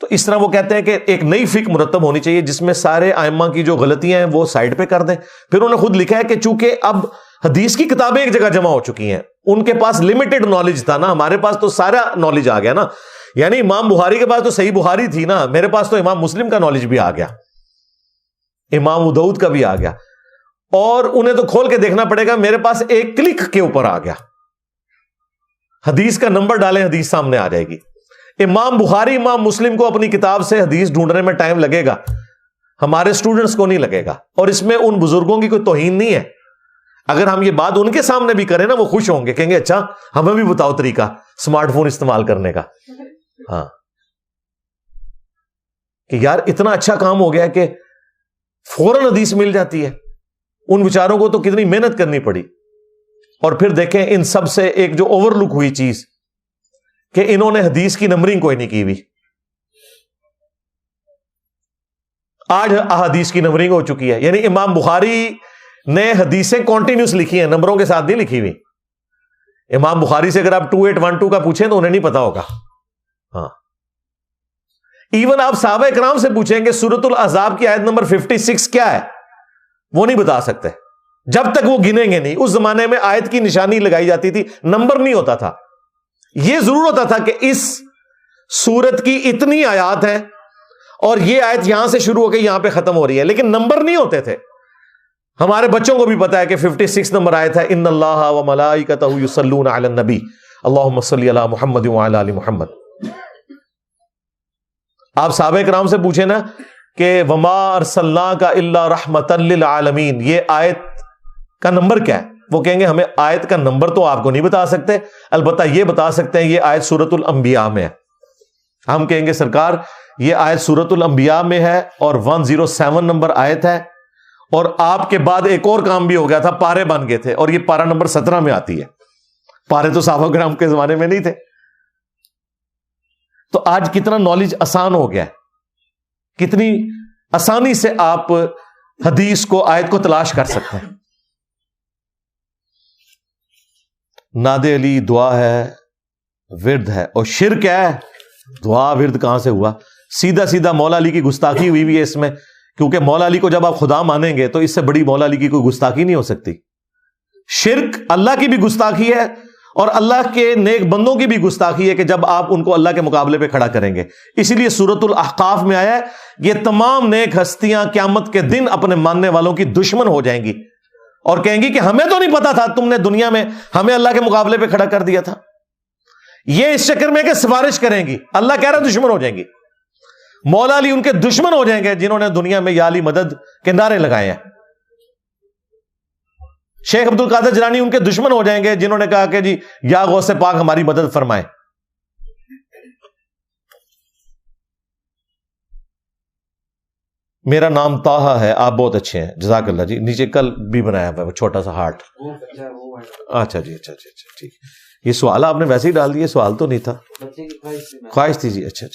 تو اس طرح وہ کہتے ہیں کہ ایک نئی فقہ مرتب ہونی چاہیے جس میں سارے ائمہ کی جو غلطیاں ہیں وہ سائڈ پہ کر دیں. پھر انہوں نے خود لکھا ہے کہ چونکہ اب حدیث کی کتابیں ایک جگہ جمع ہو چکی ہیں, ان کے پاس لمیٹڈ نالج تھا نا, ہمارے پاس تو سارا نالج آ گیا نا. یعنی امام بخاری کے پاس تو صحیح بخاری تھی نا, میرے پاس تو امام مسلم کا نالج بھی آ گیا, امام ابو داؤد کا بھی آ گیا, اور انہیں تو کھول کے دیکھنا پڑے گا, میرے پاس ایک کلک کے اوپر آ گیا. حدیث کا نمبر ڈالیں حدیث سامنے آ جائے گی. امام بخاری امام مسلم کو اپنی کتاب سے حدیث ڈھونڈنے میں ٹائم لگے گا, ہمارے اسٹوڈنٹس کو نہیں لگے گا. اور اس میں ان بزرگوں کی کوئی توہین نہیں ہے. اگر ہم یہ بات ان کے سامنے بھی کریں نا وہ خوش ہوں گے, کہیں گے اچھا ہمیں بھی بتاؤ طریقہ اسمارٹ فون استعمال کرنے کا. ہاں کہ یار اتنا اچھا کام ہو گیا کہ فوراً حدیث مل جاتی ہے. ان بیچاروں کو تو کتنی محنت کرنی پڑی. اور پھر دیکھیں ان سب سے ایک جو اوور لک ہوئی چیز کہ انہوں نے حدیث کی نمبرنگ کوئی نہیں کی ہوئی. آج احادیث کی نمبرنگ ہو چکی ہے. یعنی امام بخاری نے حدیثیں کنٹینیوس لکھی ہیں, نمبروں کے ساتھ نہیں لکھی ہوئی. امام بخاری سے اگر آپ 2812 کا پوچھیں تو انہیں نہیں پتا ہوگا. ہاں ایون آپ صحابہ کرام سے پوچھیں گے سورۃ الاحزاب کی آیت نمبر 56 کیا ہے, وہ نہیں بتا سکتے جب تک وہ گنیں گے نہیں. اس زمانے میں آیت کی نشانی لگائی جاتی تھی, نمبر نہیں ہوتا تھا. یہ ضرور ہوتا تھا کہ اس سورت کی اتنی آیات ہیں اور یہ آیت یہاں سے شروع ہو کے یہاں پہ ختم ہو رہی ہے, لیکن نمبر نہیں ہوتے تھے. ہمارے بچوں کو بھی پتا ہے کہ 56 نمبر آیت ہے, ان اللہ و ملائکتہ یصلون علی النبی اللہم صلی علی محمد وعلی آل محمد. آپ صحابہ کرام سے پوچھیں نا کہ وما ارسلناک الا رحمۃ للعالمین, یہ آیت کا نمبر کیا ہے, وہ کہیں گے ہمیں آیت کا نمبر تو آپ کو نہیں بتا سکتے, البتہ یہ بتا سکتے ہیں یہ آیت سورۃ الانبیاء میں ہے. ہم کہیں گے سرکار یہ آیت سورۃ الانبیاء میں ہے اور 107 نمبر آیت ہے, اور آپ کے بعد ایک اور کام بھی ہو گیا تھا, پارے بن گئے تھے اور یہ پارا نمبر 17 میں آتی ہے. پارے تو صحابہ کرام کے زمانے میں نہیں تھے. تو آج کتنا نالج آسان ہو گیا ہے, کتنی آسانی سے آپ حدیث کو آیت کو تلاش کر سکتے ہیں. ناد علی دعا ہے, ورد ہے, اور شرک کیا ہے, دعا ورد کہاں سے ہوا؟ سیدھا سیدھا مولا علی کی گستاخی ہوئی بھی ہے اس میں, کیونکہ مولا علی کو جب آپ خدا مانیں گے تو اس سے بڑی مولا علی کی کوئی گستاخی نہیں ہو سکتی. شرک اللہ کی بھی گستاخی ہے اور اللہ کے نیک بندوں کی بھی گستاخی ہے کہ جب آپ ان کو اللہ کے مقابلے پہ کھڑا کریں گے. اسی لیے سورۃ الاحقاف میں آیا ہے یہ تمام نیک ہستیاں قیامت کے دن اپنے ماننے والوں کی دشمن ہو جائیں گی اور کہیں گی کہ ہمیں تو نہیں پتا تھا, تم نے دنیا میں ہمیں اللہ کے مقابلے پہ کھڑا کر دیا تھا. یہ اس چکر میں کہ سفارش کریں گی, اللہ کہہ رہا دشمن ہو جائیں گی. مولا علی ان کے دشمن ہو جائیں گے جنہوں نے دنیا میں یا علی مدد کے نعرے لگائے ہیں. شیخ عبد القادر جیلانی ان کے دشمن ہو جائیں گے جنہوں نے کہا کہ جی یا غوث پاک ہماری مدد فرمائے. میرا نام طاہا ہے, آپ بہت اچھے ہیں, جزاک اللہ جی. نیچے کل بھی بنایا ہوا ہے چھوٹا سا ہارٹ. اچھا جی, اچھا ٹھیک. یہ سوال آپ نے ویسے ہی ڈال دیا, سوال تو نہیں تھا, خواہش تھی جی. اچھا.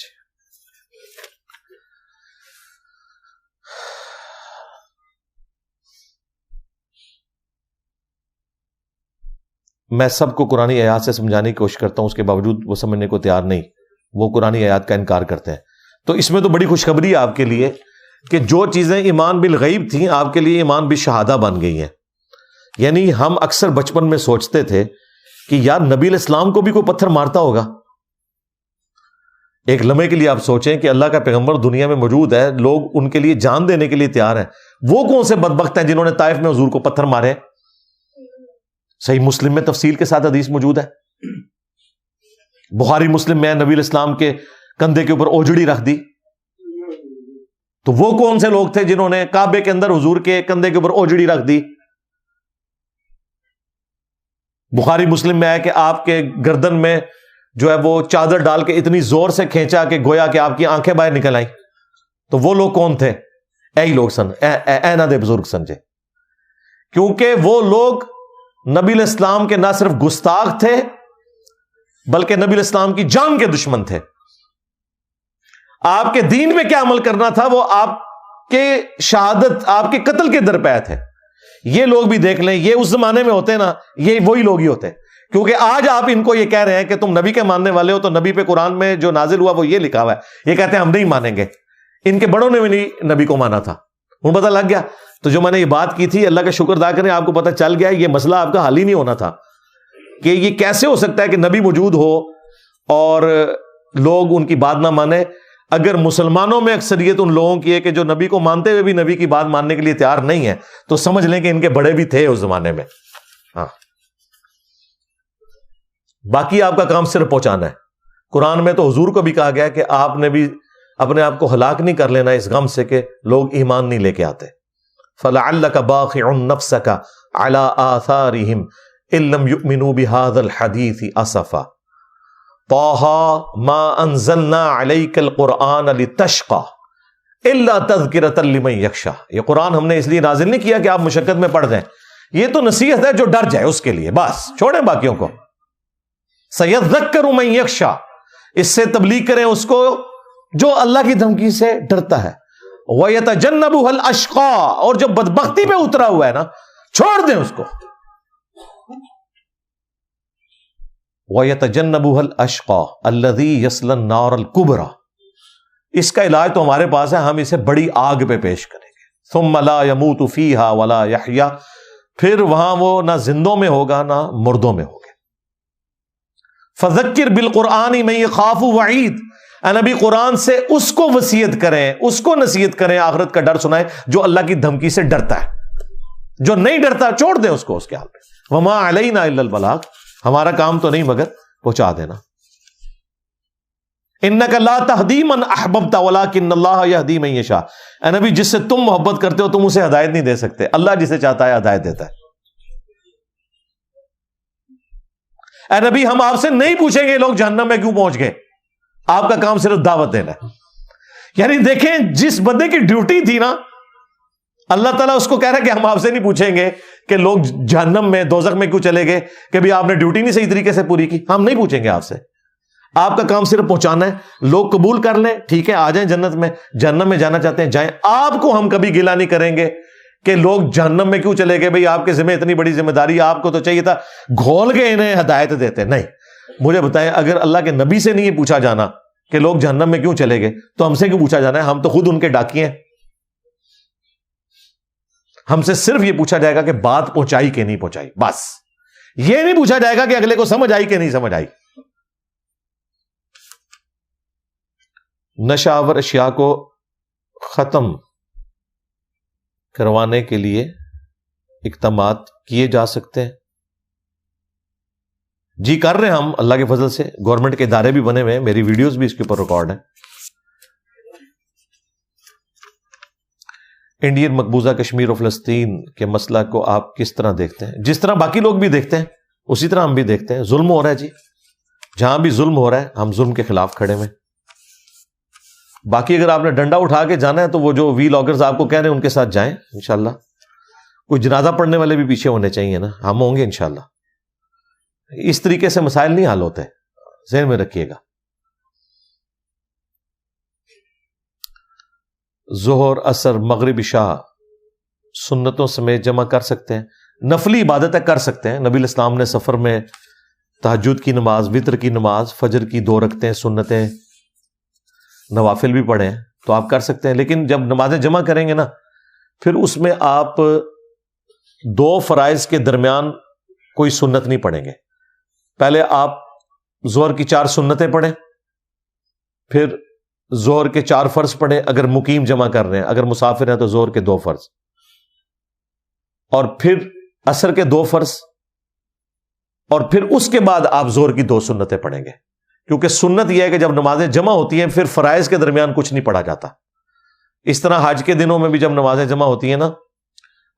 میں سب کو قرآن آیات سے سمجھانے کی کوشش کرتا ہوں, اس کے باوجود وہ سمجھنے کو تیار نہیں, وہ قرآن آیات کا انکار کرتے ہیں. تو اس میں تو بڑی خوشخبری ہے آپ کے لیے کہ جو چیزیں ایمان بالغیب تھیں آپ کے لیے ایمان بالشہادہ بن گئی ہیں. یعنی ہم اکثر بچپن میں سوچتے تھے کہ یار نبی علیہ السلام کو بھی کوئی پتھر مارتا ہوگا. ایک لمحے کے لیے آپ سوچیں کہ اللہ کا پیغمبر دنیا میں موجود ہے, لوگ ان کے لیے جان دینے کے لیے تیار ہیں, وہ کون سے بدبخت ہیں جنہوں نے طائف میں حضور کو پتھر مارے؟ صحیح مسلم میں تفصیل کے ساتھ حدیث موجود ہے. بخاری مسلم میں نبی علیہ السلام کے کندھے کے اوپر اوجڑی رکھ دی, تو وہ کون سے لوگ تھے جنہوں نے کعبے کے اندر حضور کے کندھے کے اوپر اوجڑی رکھ دی؟ بخاری مسلم میں ہے کہ آپ کے گردن میں جو ہے وہ چادر ڈال کے اتنی زور سے کھینچا کہ گویا کہ آپ کی آنکھیں باہر نکل آئیں. تو وہ لوگ کون تھے؟ اے لوگ سن اے نہ دے بزرگ سمجھے، کیونکہ وہ لوگ نبی علیہ السلام کے نہ صرف گستاخ تھے بلکہ نبی علیہ السلام کی جان کے دشمن تھے. آپ کے دین میں کیا عمل کرنا تھا وہ آپ کے شہادت، آپ کے قتل کے درپے تھے. یہ لوگ بھی دیکھ لیں، یہ اس زمانے میں ہوتے نا، یہ وہی لوگ ہی ہوتے. کیونکہ آج آپ ان کو یہ کہہ رہے ہیں کہ تم نبی کے ماننے والے ہو، تو نبی پہ قرآن میں جو نازل ہوا وہ یہ لکھا ہوا ہے، یہ کہتے ہیں ہم نہیں مانیں گے. ان کے بڑوں نے بھی نہیں نبی کو مانا تھا. ہوں پتہ لگ گیا. تو جو میں نے یہ بات کی تھی، اللہ کا شکر ادا کریں، آپ کو پتہ چل گیا یہ مسئلہ آپ کا حل ہی نہیں ہونا تھا کہ یہ کیسے ہو سکتا ہے کہ نبی موجود ہو اور لوگ ان کی بات نہ مانیں. اگر مسلمانوں میں اکثریت ان لوگوں کی ہے کہ جو نبی کو مانتے ہوئے بھی نبی کی بات ماننے کے لیے تیار نہیں ہے، تو سمجھ لیں کہ ان کے بڑے بھی تھے اس زمانے میں. ہاں، باقی آپ کا کام صرف پہنچانا ہے. قرآن میں تو حضور کو بھی کہا گیا کہ آپ نے بھی اپنے آپ کو ہلاک نہیں کر لینا اس غم سے کہ لوگ ایمان نہیں لے کے آتے. فَلَعَلَّكَ بَاخِعٌ نَفْسَكَ عَلَىٰ آثَارِهِمْ إِن لَّمْ يُؤْمِنُوا بِهَٰذَا الْحَدِيثِ أَسَفًا طَٰهَ مَا أَنزَلْنَا عَلَيْكَ الْقُرْآنَ لِتَشْقَىٰ إِلَّا تَذْكِرَةً لِّمَن يَخْشَىٰ. یہ قرآن ہم نے اس لیے نازل نہیں کیا کہ آپ مشقت میں پڑ جائیں، یہ تو نصیحت ہے جو ڈر جائے اس کے لیے، بس چھوڑیں باقیوں کو. سَيَذَّكَّرُ مَن يَخْشَىٰ، اس سے تبلیغ کریں اس کو جو اللہ کی دھمکی سے ڈرتا ہے. وَيَتَجَنَّبُهَا الْأَشْقَىٰ، اور جو بدبختی پہ اترا ہوا ہے نا، چھوڑ دیں اس کو. وَيَتَجَنَّبُهَا الْأَشْقَىٰ الَّذِي يَصْلَى النَّارَ الْكُبْرَىٰ. اس کا علاج تو ہمارے پاس ہے، ہم اسے بڑی آگ پہ پیش کریں گے. ثُمَّ لَا يَمُوتُ فِيهَا وَلَا يَحْيَىٰ، پھر وہاں وہ نہ زندوں میں ہوگا نہ مردوں میں ہوگا. فَذَكِّرْ بِالْقُرْآنِ مَن يَخَافُ وَعِيدٍ، اے نبی قرآن سے اس کو وصیت کریں، اس کو نصیحت کریں، آخرت کا ڈر سنائیں جو اللہ کی دھمکی سے ڈرتا ہے. جو نہیں ڈرتا چھوڑ دیں اس کو اس کے حال پہ. وَمَا عَلَيْنَا إِلَّا الْبَلَاغُ، ہمارا کام تو نہیں مگر پہنچا دینا. إِنَّكَ لَا تَهْدِي مَنْ أَحْبَبْتَ وَلَٰكِنَّ اللَّهَ يَهْدِي مَن يَشَاءُ. اے نبی جس سے تم محبت کرتے ہو تم اسے ہدایت نہیں دے سکتے، اللہ جسے چاہتا ہے ہدایت دیتا ہے. اے نبی ہم آپ سے نہیں پوچھیں گے لوگ جہنم میں کیوں پہنچ گئے، آپ کا کام صرف دعوت دینا ہے. یعنی دیکھیں جس بندے کی ڈیوٹی تھی نا، اللہ تعالیٰ اس کو کہہ رہا ہے کہ ہم آپ سے نہیں پوچھیں گے کہ لوگ جہنم میں دوزخ میں کیوں چلے گئے کہ بھی آپ نے ڈیوٹی نہیں صحیح طریقے سے پوری کی. ہم نہیں پوچھیں گے آپ سے، آپ کا کام صرف پہنچانا ہے. لوگ قبول کر لیں ٹھیک ہے، آ جائیں جنت میں، جہنم میں جانا چاہتے ہیں جائیں. آپ کو ہم کبھی گلہ نہیں کریں گے کہ لوگ جہنم میں کیوں چلے گئے، بھئی آپ کے ذمہ اتنی بڑی ذمہ داری، آپ کو تو چاہیے تھا گھول کے انہیں ہدایت دیتے. نہیں، مجھے بتائیں اگر اللہ کے نبی سے نہیں پوچھا جانا کہ لوگ جہنم میں کیوں چلے گئے تو ہم سے کیوں پوچھا جانا ہے؟ ہم تو خود ان کے ڈاکی ہیں. ہم سے صرف یہ پوچھا جائے گا کہ بات پہنچائی کہ نہیں پہنچائی، بس. یہ نہیں پوچھا جائے گا کہ اگلے کو سمجھ آئی کہ نہیں سمجھ آئی. نشہ آور اشیاء کو ختم کروانے کے لیے اقدامات کیے جا سکتے ہیں. جی کر رہے ہیں ہم اللہ کے فضل سے، گورنمنٹ کے ادارے بھی بنے ہوئے ہیں، میری ویڈیوز بھی اس کے اوپر ریکارڈ ہیں. انڈین مقبوضہ کشمیر اور فلسطین کے مسئلہ کو آپ کس طرح دیکھتے ہیں؟ جس طرح باقی لوگ بھی دیکھتے ہیں اسی طرح ہم بھی دیکھتے ہیں. ظلم ہو رہا ہے جی، جہاں بھی ظلم ہو رہا ہے ہم ظلم کے خلاف کھڑے ہوئے. باقی اگر آپ نے ڈنڈا اٹھا کے جانا ہے تو وہ جو وی لاگرز آپ کو کہہ رہے ہیں ان کے ساتھ جائیں انشاءاللہ. کوئی جنازہ پڑھنے والے بھی پیچھے ہونے چاہیے نا، ہم ہوں گے انشاءاللہ. اس طریقے سے مسائل نہیں حل ہوتے، ذہن میں رکھیے گا. ظہر عصر مغرب عشاء سنتوں سمیت جمع کر سکتے ہیں. نفلی عبادتیں کر سکتے ہیں. نبی علیہ السلام نے سفر میں تہجد کی نماز، وطر کی نماز، فجر کی 2 رکعتیں سنتیں نوافل بھی پڑھیں تو آپ کر سکتے ہیں. لیکن جب نمازیں جمع کریں گے نا پھر اس میں آپ 2 فرائض کے درمیان کوئی سنت نہیں پڑھیں گے. پہلے آپ ظہر کی 4 سنتیں پڑھیں، پھر ظہر کے 4 فرض پڑھیں اگر مقیم جمع کر رہے ہیں، اگر مسافر ہیں تو ظہر کے 2 فرض، اور پھر عصر کے 2 فرض، اور پھر اس کے بعد آپ ظہر کی 2 سنتیں پڑھیں گے. کیونکہ سنت یہ ہے کہ جب نمازیں جمع ہوتی ہیں پھر فرائض کے درمیان کچھ نہیں پڑھا جاتا. اس طرح حج کے دنوں میں بھی جب نمازیں جمع ہوتی ہیں نا،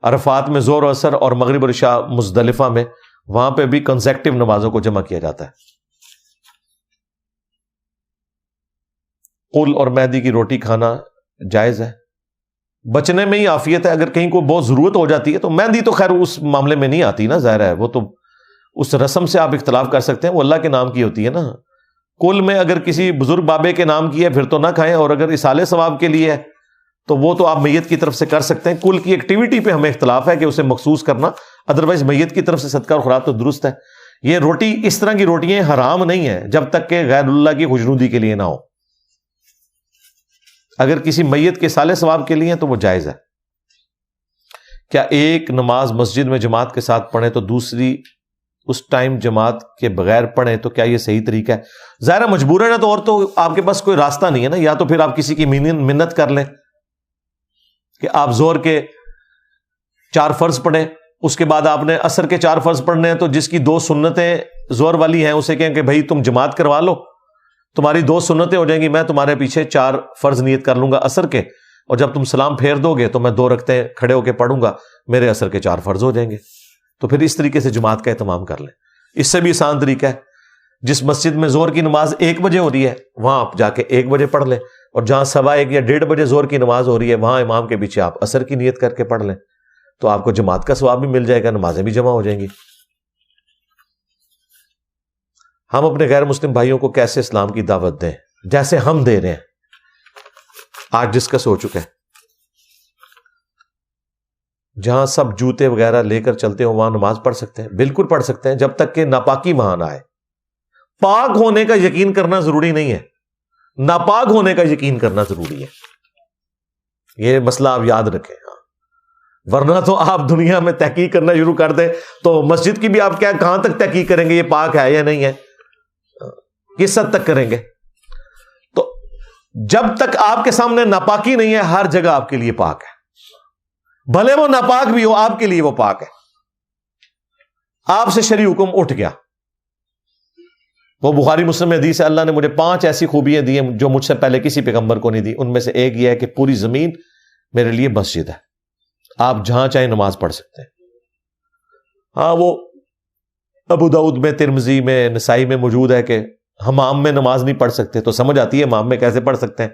عرفات میں ظہر و عصر اور مغرب اور عشاء، مزدلفہ میں، وہاں پہ بھی کنزیکٹو نمازوں کو جمع کیا جاتا ہے۔ قل اور میدی کی روٹی کھانا جائز ہے، بچنے میں ہی عافیت ہے۔ اگر کہیں کو بہت ضرورت ہو جاتی ہے تو مہندی تو خیر اس معاملے میں نہیں آتی نا، ظاہر ہے وہ تو اس رسم سے آپ اختلاف کر سکتے ہیں، وہ اللہ کے نام کی ہوتی ہے نا۔ کل میں اگر کسی بزرگ بابے کے نام کی ہے پھر تو نہ کھائیں، اور اگر اصالے ثواب کے لیے ہے تو وہ تو آپ میت کی طرف سے کر سکتے ہیں۔ کل کی ایکٹیویٹی پہ ہمیں اختلاف ہے کہ اسے مخصوص کرنا، ادروائز میت کی طرف سے صدقہ اور خیرات تو درست ہے۔ یہ روٹی، اس طرح کی روٹیاں حرام نہیں ہیں جب تک کہ غیر اللہ کی خوشنودی کے لیے نہ ہو۔ اگر کسی میت کے اصالے ثواب کے لیے تو وہ جائز ہے۔ کیا ایک نماز مسجد میں جماعت کے ساتھ پڑھیں تو دوسری اس ٹائم جماعت کے بغیر پڑھیں تو کیا یہ صحیح طریقہ ہے؟ ظاہر مجبوراً ہے تو، اور تو آپ کے پاس کوئی راستہ نہیں ہے نا، یا تو پھر آپ کسی کی منت کر لیں کہ آپ زہر کے 4 فرض پڑھیں، اس کے بعد آپ نے عصر کے 4 فرض پڑھنے ہیں، تو جس کی 2 سنتیں زہر والی ہیں اسے کہیں کہ بھائی تم جماعت کروا لو، تمہاری 2 سنتیں ہو جائیں گی، میں تمہارے پیچھے 4 فرض نیت کر لوں گا عصر کے، اور جب تم سلام پھیر دو گے تو میں 2 رکعتیں کھڑے ہو کے پڑھوں گا، میرے عصر کے 4 فرض ہو جائیں گے۔ تو پھر اس طریقے سے جماعت کا اہتمام کر لیں۔ اس سے بھی آسان طریقہ ہے، جس مسجد میں زہر کی نماز 1 بجے ہو رہی ہے وہاں آپ جا کے 1 بجے پڑھ لیں، اور جہاں 1:15 یا 1:30 بجے زہر کی نماز ہو رہی ہے وہاں امام کے پیچھے آپ عصر کی نیت کر کے پڑھ لیں، تو آپ کو جماعت کا ثواب بھی مل جائے گا، نمازیں بھی جمع ہو جائیں گی۔ ہم اپنے غیر مسلم بھائیوں کو کیسے اسلام کی دعوت دیں جیسے ہم دے رہے ہیں؟ آج ڈسکس ہو چکا ہے۔ جہاں سب جوتے وغیرہ لے کر چلتے ہوں وہاں نماز پڑھ سکتے ہیں، بالکل پڑھ سکتے ہیں، جب تک کہ ناپاکی وہاں نہ آئے۔ پاک ہونے کا یقین کرنا ضروری نہیں ہے، ناپاک ہونے کا یقین کرنا ضروری ہے، یہ مسئلہ آپ یاد رکھیں۔ ورنہ تو آپ دنیا میں تحقیق کرنا شروع کر دیں تو مسجد کی بھی آپ کہاں تک تحقیق کریں گے یہ پاک ہے یا نہیں ہے، کس حد تک کریں گے؟ تو جب تک آپ کے سامنے ناپاکی نہیں ہے ہر جگہ آپ کے لیے پاک ہے، بھلے وہ ناپاک بھی ہو آپ کے لیے وہ پاک ہے۔ آپ سے شرعی حکم اٹھ گیا، وہ بخاری مسلم میں حدیث ہے، اللہ نے مجھے 5 ایسی خوبیاں دی ہیں جو مجھ سے پہلے کسی پیغمبر کو نہیں دی، ان میں سے ایک یہ ہے کہ پوری زمین میرے لیے مسجد ہے، آپ جہاں چاہیں نماز پڑھ سکتے ہیں۔ ہاں وہ ابو داؤد میں، ترمذی میں، نسائی میں موجود ہے کہ حمام میں نماز نہیں پڑھ سکتے، تو سمجھ آتی ہے حمام میں کیسے پڑھ سکتے ہیں،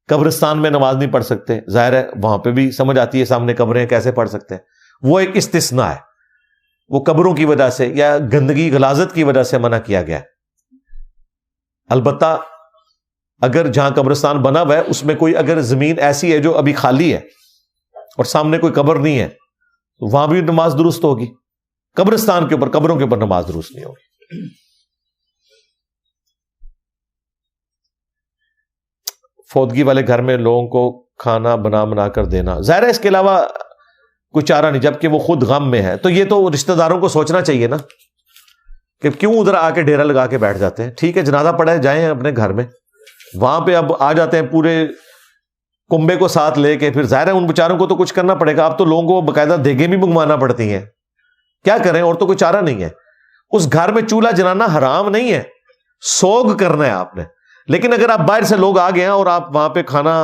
قبرستان میں نماز نہیں پڑھ سکتے، ظاہر ہے وہاں پہ بھی سمجھ آتی ہے سامنے قبریں کیسے پڑھ سکتے ہیں، وہ ایک استثناء ہے، وہ قبروں کی وجہ سے یا گندگی غلاظت کی وجہ سے منع کیا گیا ہے۔ البتہ اگر جہاں قبرستان بنا ہوا ہے اس میں کوئی اگر زمین ایسی ہے جو ابھی خالی ہے اور سامنے کوئی قبر نہیں ہے تو وہاں بھی نماز درست ہوگی، قبرستان کے اوپر، قبروں کے اوپر نماز درست نہیں ہوگی۔ فوتگی والے گھر میں لوگوں کو کھانا بنا کر دینا، ظاہر ہے اس کے علاوہ کوئی چارہ نہیں، جبکہ وہ خود غم میں ہے، تو یہ تو رشتہ داروں کو سوچنا چاہیے نا کہ کیوں ادھر آ کے ڈیرا لگا کے بیٹھ جاتے ہیں۔ ٹھیک ہے جنازہ پڑا ہے، جائیں اپنے گھر میں، وہاں پہ اب آ جاتے ہیں پورے کنبے کو ساتھ لے کے، پھر ظاہر ہے ان بیچاروں کو تو کچھ کرنا پڑے گا، اب تو لوگوں کو باقاعدہ دیگیں بھی منگوانا پڑتی ہیں، کیا کریں، اور تو کوئی چارہ نہیں ہے۔ اس گھر میں چولہا جلانا حرام نہیں ہے، سوگ کرنا ہے آپ نے، لیکن اگر آپ باہر سے لوگ آ گئے ہیں اور آپ وہاں پہ کھانا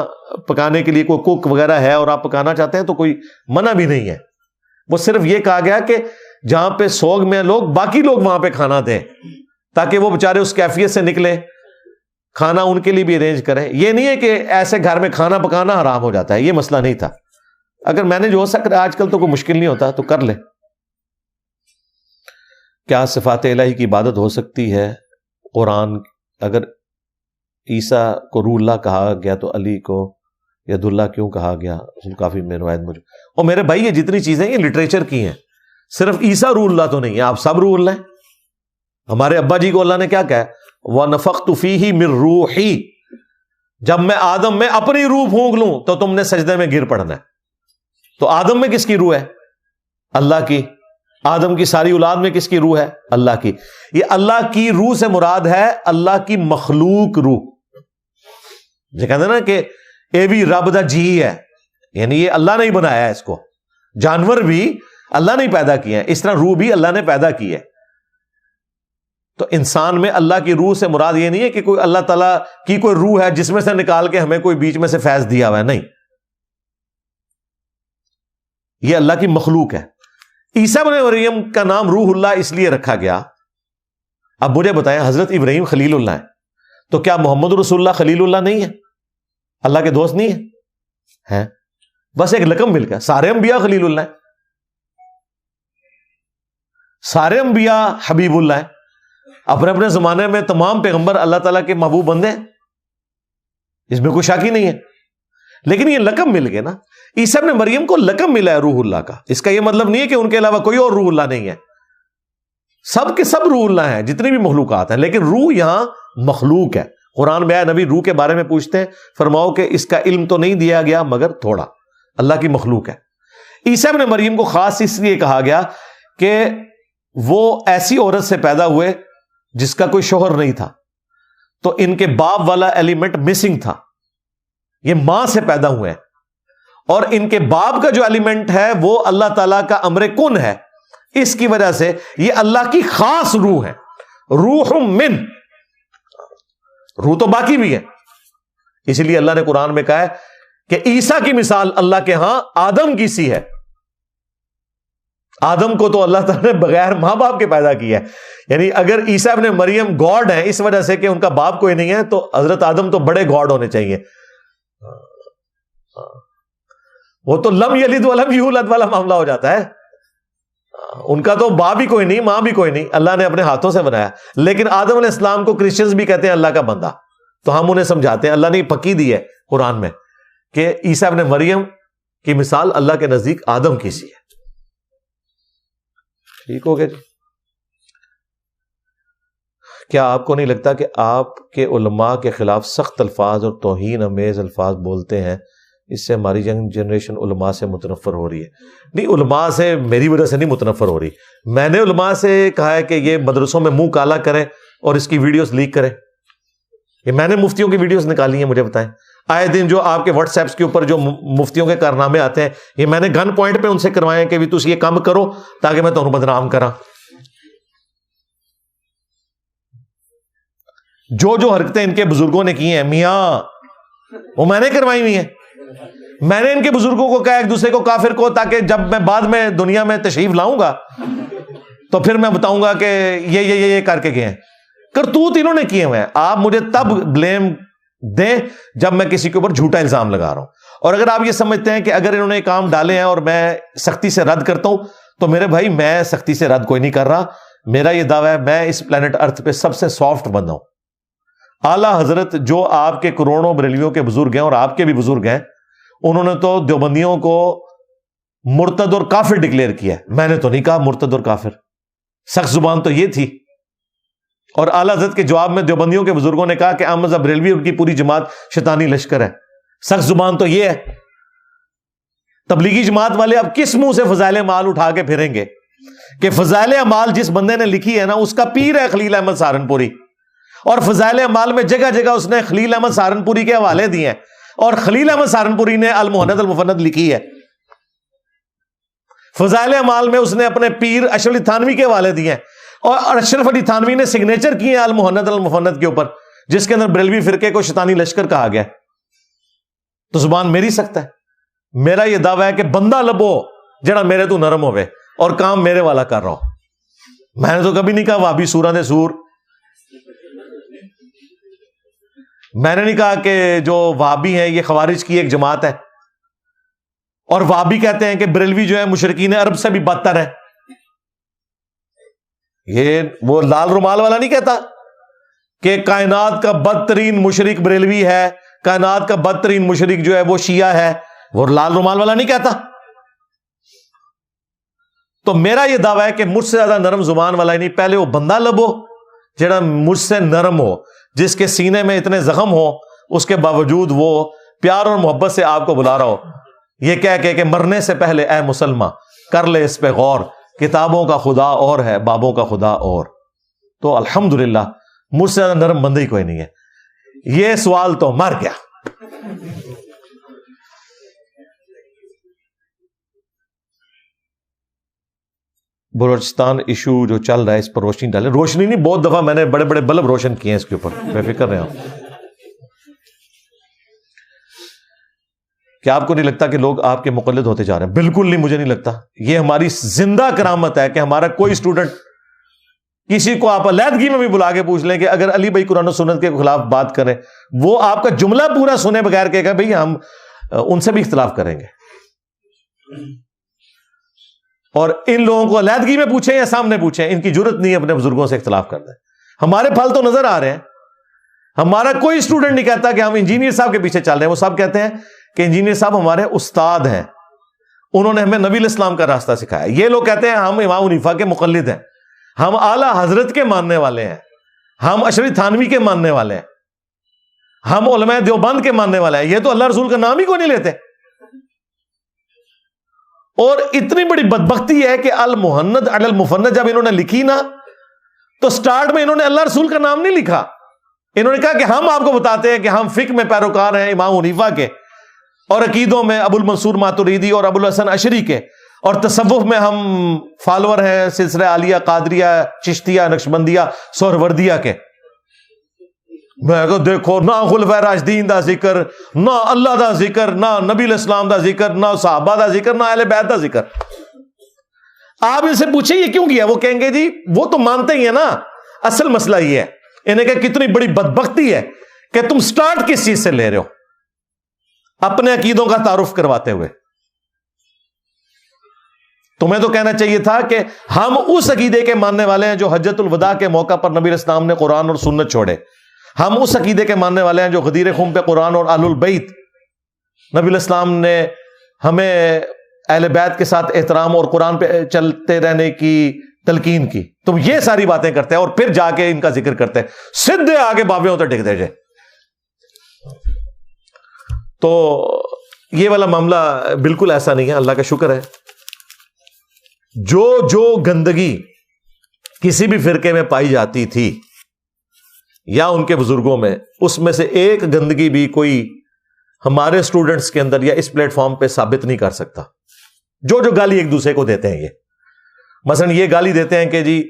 پکانے کے لیے کوئی کوک وغیرہ ہے اور آپ پکانا چاہتے ہیں تو کوئی منع بھی نہیں ہے، وہ صرف یہ کہا گیا کہ جہاں پہ سوگ میں لوگ، باقی لوگ وہاں پہ کھانا دیں تاکہ وہ بیچارے اس کیفیت سے نکلیں، کھانا ان کے لیے بھی ارینج کریں۔ یہ نہیں ہے کہ ایسے گھر میں کھانا پکانا حرام ہو جاتا ہے، یہ مسئلہ نہیں تھا۔ اگر مینج ہو سکتا ہے، آج کل تو کوئی مشکل نہیں ہوتا، تو کر لے۔ کیا صفات الہی کی عبادت ہو سکتی ہے؟ قرآن اگر عیسیٰ کو روح اللہ کہا گیا تو علی کو ید اللہ کیوں کہا گیا؟ کافی میں روایت مجھے، اور میرے بھائی یہ جتنی چیزیں یہ لٹریچر کی ہیں، صرف عیسیٰ روح اللہ تو نہیں ہے، آپ سب روح اللہ ہیں۔ ہمارے ابا جی کو اللہ نے کیا کہا؟ وَنَفَخْتُ فِيهِ مِن رُوحِي، جب میں آدم میں اپنی روح پھونک لوں تو تم نے سجدے میں گر پڑنا ہے۔ تو آدم میں کس کی روح ہے؟ اللہ کی۔ آدم کی ساری اولاد میں کس کی روح ہے؟ اللہ کی۔ یہ اللہ کی روح سے مراد ہے اللہ کی مخلوق روح، یہ کہتے ہیں نا کہ اے بھی رب دا جی ہے، یعنی یہ اللہ نہیں بنایا ہے، اس کو جانور بھی اللہ نہیں پیدا کیے ہیں، اس طرح روح بھی اللہ نے پیدا کی ہے۔ تو انسان میں اللہ کی روح سے مراد یہ نہیں ہے کہ کوئی اللہ تعالیٰ کی کوئی روح ہے جس میں سے نکال کے ہمیں کوئی بیچ میں سے فیض دیا ہوا ہے، نہیں، یہ اللہ کی مخلوق ہے۔ عیسیٰ ابن مریم کا نام روح اللہ اس لیے رکھا گیا۔ اب مجھے بتائیں، حضرت ابراہیم خلیل اللہ ہے، تو کیا محمد رسول اللہ خلیل اللہ نہیں ہے؟ اللہ کے دوست نہیں ہے؟ بس ایک لقب مل گیا۔ سارے انبیاء خلیل اللہ ہیں، سارے انبیاء حبیب اللہ ہیں، اپنے اپنے زمانے میں تمام پیغمبر اللہ تعالیٰ کے محبوب بندے ہیں، اس میں کوئی شک ہی نہیں ہے، لیکن یہ لقب مل گیا نا۔ عیسیٰ ابن مریم کو لقب ملا ہے روح اللہ کا، اس کا یہ مطلب نہیں ہے کہ ان کے علاوہ کوئی اور روح اللہ نہیں ہے، سب کے سب روح اللہ ہیں، جتنی بھی مخلوقات ہیں، لیکن روح یہاں مخلوق ہے۔ قرآن میں آیا، نبی روح کے بارے میں پوچھتے ہیں، فرماؤ کہ اس کا علم تو نہیں دیا گیا مگر تھوڑا، اللہ کی مخلوق ہے۔ عیسیٰ ابن مریم کو خاص اس لیے کہا گیا کہ وہ ایسی عورت سے پیدا ہوئے جس کا کوئی شوہر نہیں تھا، تو ان کے باپ والا ایلیمنٹ مسنگ تھا، یہ ماں سے پیدا ہوئے ہیں، اور ان کے باپ کا جو ایلیمنٹ ہے وہ اللہ تعالیٰ کا امر کن ہے، اس کی وجہ سے یہ اللہ کی خاص روح ہے، روح من، روح تو باقی بھی ہے، اسی لیے اللہ نے قرآن میں کہا ہے کہ عیسیٰ کی مثال اللہ کے ہاں آدم کی سی ہے۔ آدم کو تو اللہ تعالیٰ نے بغیر ماں باپ کے پیدا کیا ہے، یعنی اگر عیسیٰ ابن مریم گاڈ ہیں اس وجہ سے کہ ان کا باپ کوئی نہیں ہے، تو حضرت آدم تو بڑے گاڈ ہونے چاہیے، وہ تو لم یلد ولم یولد والا معاملہ ہو جاتا ہے، ان کا تو باپ بھی کوئی نہیں، ماں بھی کوئی نہیں، اللہ نے اپنے ہاتھوں سے بنایا۔ لیکن آدم علیہ السلام کو کرسچنز بھی کہتے ہیں اللہ کا بندہ، تو ہم انہیں سمجھاتے ہیں، اللہ نے پکی دی ہے قرآن میں کہ عیسیٰ ابن مریم کی مثال اللہ کے نزدیک آدم کی سی ہے۔ ٹھیک ہو گیا جی؟ کیا آپ کو نہیں لگتا کہ آپ کے علماء کے خلاف سخت الفاظ اور توہین امیز الفاظ بولتے ہیں، اس سے ہماری ینگ جنریشن علماء سے متنفر ہو رہی ہے؟ نہیں، علماء سے میری وجہ سے نہیں متنفر ہو رہی، میں نے علماء سے کہا ہے کہ یہ مدرسوں میں منہ کالا کریں اور اس کی ویڈیوز لیک کریں، یہ میں نے مفتیوں کی ویڈیوز نکالی ہیں، مجھے بتائیں، آئے دن جو آپ کے واٹس ایپس کے اوپر جو مفتیوں کے کارنامے آتے ہیں، یہ میں نے گن پوائنٹ پہ ان سے کروائے ہیں کہ بھی تسی یہ کام کرو تاکہ میں تمہیں بدنام کرا۔ جو جو حرکتیں ان کے بزرگوں نے کی ہیں میاں، وہ میں نے کروائی ہوئی ہیں، میں نے ان کے بزرگوں کو کہا ایک دوسرے کو کافر کو، تاکہ جب میں بعد میں دنیا میں تشریف لاؤں گا تو پھر میں بتاؤں گا کہ یہ کر کے گئے ہیں، کرتوت انہوں نے کیے ہوئے ہیں۔ آپ مجھے تب بلیم دیں جب میں کسی کے اوپر جھوٹا الزام لگا رہا ہوں، اور اگر آپ یہ سمجھتے ہیں کہ اگر انہوں نے کام ڈالے ہیں اور میں سختی سے رد کرتا ہوں، تو میرے بھائی میں سختی سے رد کوئی نہیں کر رہا، میرا یہ دعویٰ ہے میں اس پلانٹ ارتھ پہ سب سے سافٹ بندہ ہوں۔ اعلیٰ حضرت جو آپ کے کروڑوں بریلویوں کے بزرگ ہیں اور آپ کے بھی بزرگ ہیں، انہوں نے تو دیوبندیوں کو مرتد اور کافر ڈکلیئر کیا ہے، میں نے تو نہیں کہا مرتد اور کافر، سخت زبان تو یہ تھی۔ اور اعلیٰ حضرت کے جواب میں دیوبندیوں کے بزرگوں نے کہا کہ احمد بریلوی ان کی پوری جماعت شیطانی لشکر ہے، سخت زبان تو یہ ہے۔ تبلیغی جماعت والے اب کس منہ سے فضائل اعمال اٹھا کے پھریں گے کہ فضائل اعمال جس بندے نے لکھی ہے نا اس کا پیر ہے خلیل احمد سہارنپوری، اور فضائل اعمال میں جگہ جگہ اس نے خلیل احمد سہارنپوری کے حوالے دیے ہیں، اور خلیل احمد سہارنپوری نے المہند المفند لکھی ہے، فضائل اعمال میں اس نے اپنے پیر اشرف علی تھانوی کے حوالے دیے ہیں، اور اشرف علی تھانوی نے سگنیچر کیے ہیں المہند المفند کے اوپر، جس کے اندر بریلوی فرقے کو شیطانی لشکر کہا گیا۔ تو زبان میری سخت ہے، میرا یہ دعویٰ ہے کہ بندہ لبو جڑا میرے تو نرم ہوئے اور کام میرے والا کر رہا ہوں۔ میں نے تو کبھی نہیں کہا وہابی سوراں دے سور، میں نے نہیں کہا کہ جو وہابی ہیں یہ خوارج کی ایک جماعت ہے، اور وہابی کہتے ہیں کہ بریلوی جو ہے مشرکین عرب سے بھی بدتر ہے۔ یہ وہ لال رومال والا نہیں کہتا کہ کائنات کا بدترین مشرک بریلوی ہے، کائنات کا بدترین مشرک جو ہے وہ شیعہ ہے، وہ لال رومال والا نہیں کہتا۔ تو میرا یہ دعویٰ ہے کہ مجھ سے زیادہ نرم زبان والا ہی نہیں، پہلے وہ بندہ لبو جڑا مجھ سے نرم ہو، جس کے سینے میں اتنے زخم ہو، اس کے باوجود وہ پیار اور محبت سے آپ کو بلا رہا ہو، یہ کہہ کہ مرنے سے پہلے اے مسلمان کر لے اس پہ غور، کتابوں کا خدا اور ہے بابوں کا خدا اور۔ تو الحمدللہ مجھ سے زیادہ نرم بندہ ہی کوئی نہیں ہے۔ یہ سوال تو مر گیا۔ بلوچستان ایشو جو چل رہا ہے اس پر روشنی ڈالیں. روشنی نہیں، بہت دفعہ میں نے بڑے بڑے بلب روشن کیے ہیں اس کے اوپر، بے فکر رہے ہوں. کیا آپ کو نہیں لگتا کہ لوگ آپ کے مقلد ہوتے جا رہے ہیں؟ بالکل نہیں، مجھے نہیں لگتا. یہ ہماری زندہ کرامت ہے کہ ہمارا کوئی اسٹوڈنٹ، کسی کو آپ علیحدگی میں بھی بلا کے پوچھ لیں کہ اگر علی بھائی قرآن و سنت کے خلاف بات کریں، وہ آپ کا جملہ پورا سنے بغیر کہے گا بھائی ہم ان سے بھی اختلاف کریں گے. اور ان لوگوں کو علیحدگی میں پوچھیں یا سامنے پوچھیں، ان کی جرت نہیں ہے اپنے بزرگوں سے اختلاف کرنا ہے. ہمارے پھل تو نظر آ رہے ہیں. ہمارا کوئی اسٹوڈنٹ نہیں کہتا کہ ہم انجینئر صاحب کے پیچھے چل رہے ہیں. وہ سب کہتے ہیں کہ انجینئر صاحب ہمارے استاد ہیں، انہوں نے ہمیں نبی علیہ السلام کا راستہ سکھایا. یہ لوگ کہتے ہیں ہم امام حنیفہ کے مقلد ہیں، ہم اعلیٰ حضرت کے ماننے والے ہیں، ہم اشری تھانوی کے ماننے والے ہیں، ہم علماء دیوبند کے ماننے والے ہیں. یہ تو اللہ رسول کا نام ہی کو نہیں لیتے. اور اتنی بڑی بدبختی ہے کہ المہند علی المفند جب انہوں نے لکھی نا، تو سٹارٹ میں انہوں نے اللہ رسول کا نام نہیں لکھا. انہوں نے کہا کہ ہم آپ کو بتاتے ہیں کہ ہم فقہ میں پیروکار ہیں امام حنیفہ کے، اور عقیدوں میں ابو المنصور ماتریدی اور ابو الحسن اشری کے، اور تصوف میں ہم فالور ہیں سلسلہ عالیہ، قادریہ، چشتیہ، نقشبندیہ، سہروردیہ کے. میں کہا دیکھو، نہ خلفائے راشدین دا ذکر، نہ اللہ دا ذکر، نہ نبی علیہ السلام دا ذکر، نہ صحابہ دا ذکر، نہ اہل بیت دا ذکر. آپ ان سے پوچھیں یہ کیوں کیا؟ وہ کہیں گے جی وہ تو مانتے ہی ہیں نا. اصل مسئلہ یہ ہے، انہیں کہ کتنی بڑی بدبختی ہے کہ تم سٹارٹ کس چیز سے لے رہے ہو؟ اپنے عقیدوں کا تعارف کرواتے ہوئے. تمہیں تو کہنا چاہیے تھا کہ ہم اس عقیدے کے ماننے والے ہیں جو حجت الوداع کے موقع پر نبی علیہ السلام نے قرآن اور سنت چھوڑے. ہم اس عقیدے کے ماننے والے ہیں جو غدیر خم پہ قرآن اور آل البیت، نبی علیہ السلام نے ہمیں اہل بیت کے ساتھ احترام اور قرآن پہ چلتے رہنے کی تلقین کی. تم یہ ساری باتیں کرتے ہیں اور پھر جا کے ان کا ذکر کرتے ہیں، سدھے آگے بابے ہوتے ٹک دے جائے. تو یہ والا معاملہ بالکل ایسا نہیں ہے. اللہ کا شکر ہے، جو گندگی کسی بھی فرقے میں پائی جاتی تھی یا ان کے بزرگوں میں، اس میں سے ایک گندگی بھی کوئی ہمارے اسٹوڈنٹس کے اندر یا اس پلیٹ فارم پہ ثابت نہیں کر سکتا. جو گالی ایک دوسرے کو دیتے ہیں، یہ مثلا یہ گالی دیتے ہیں کہ جی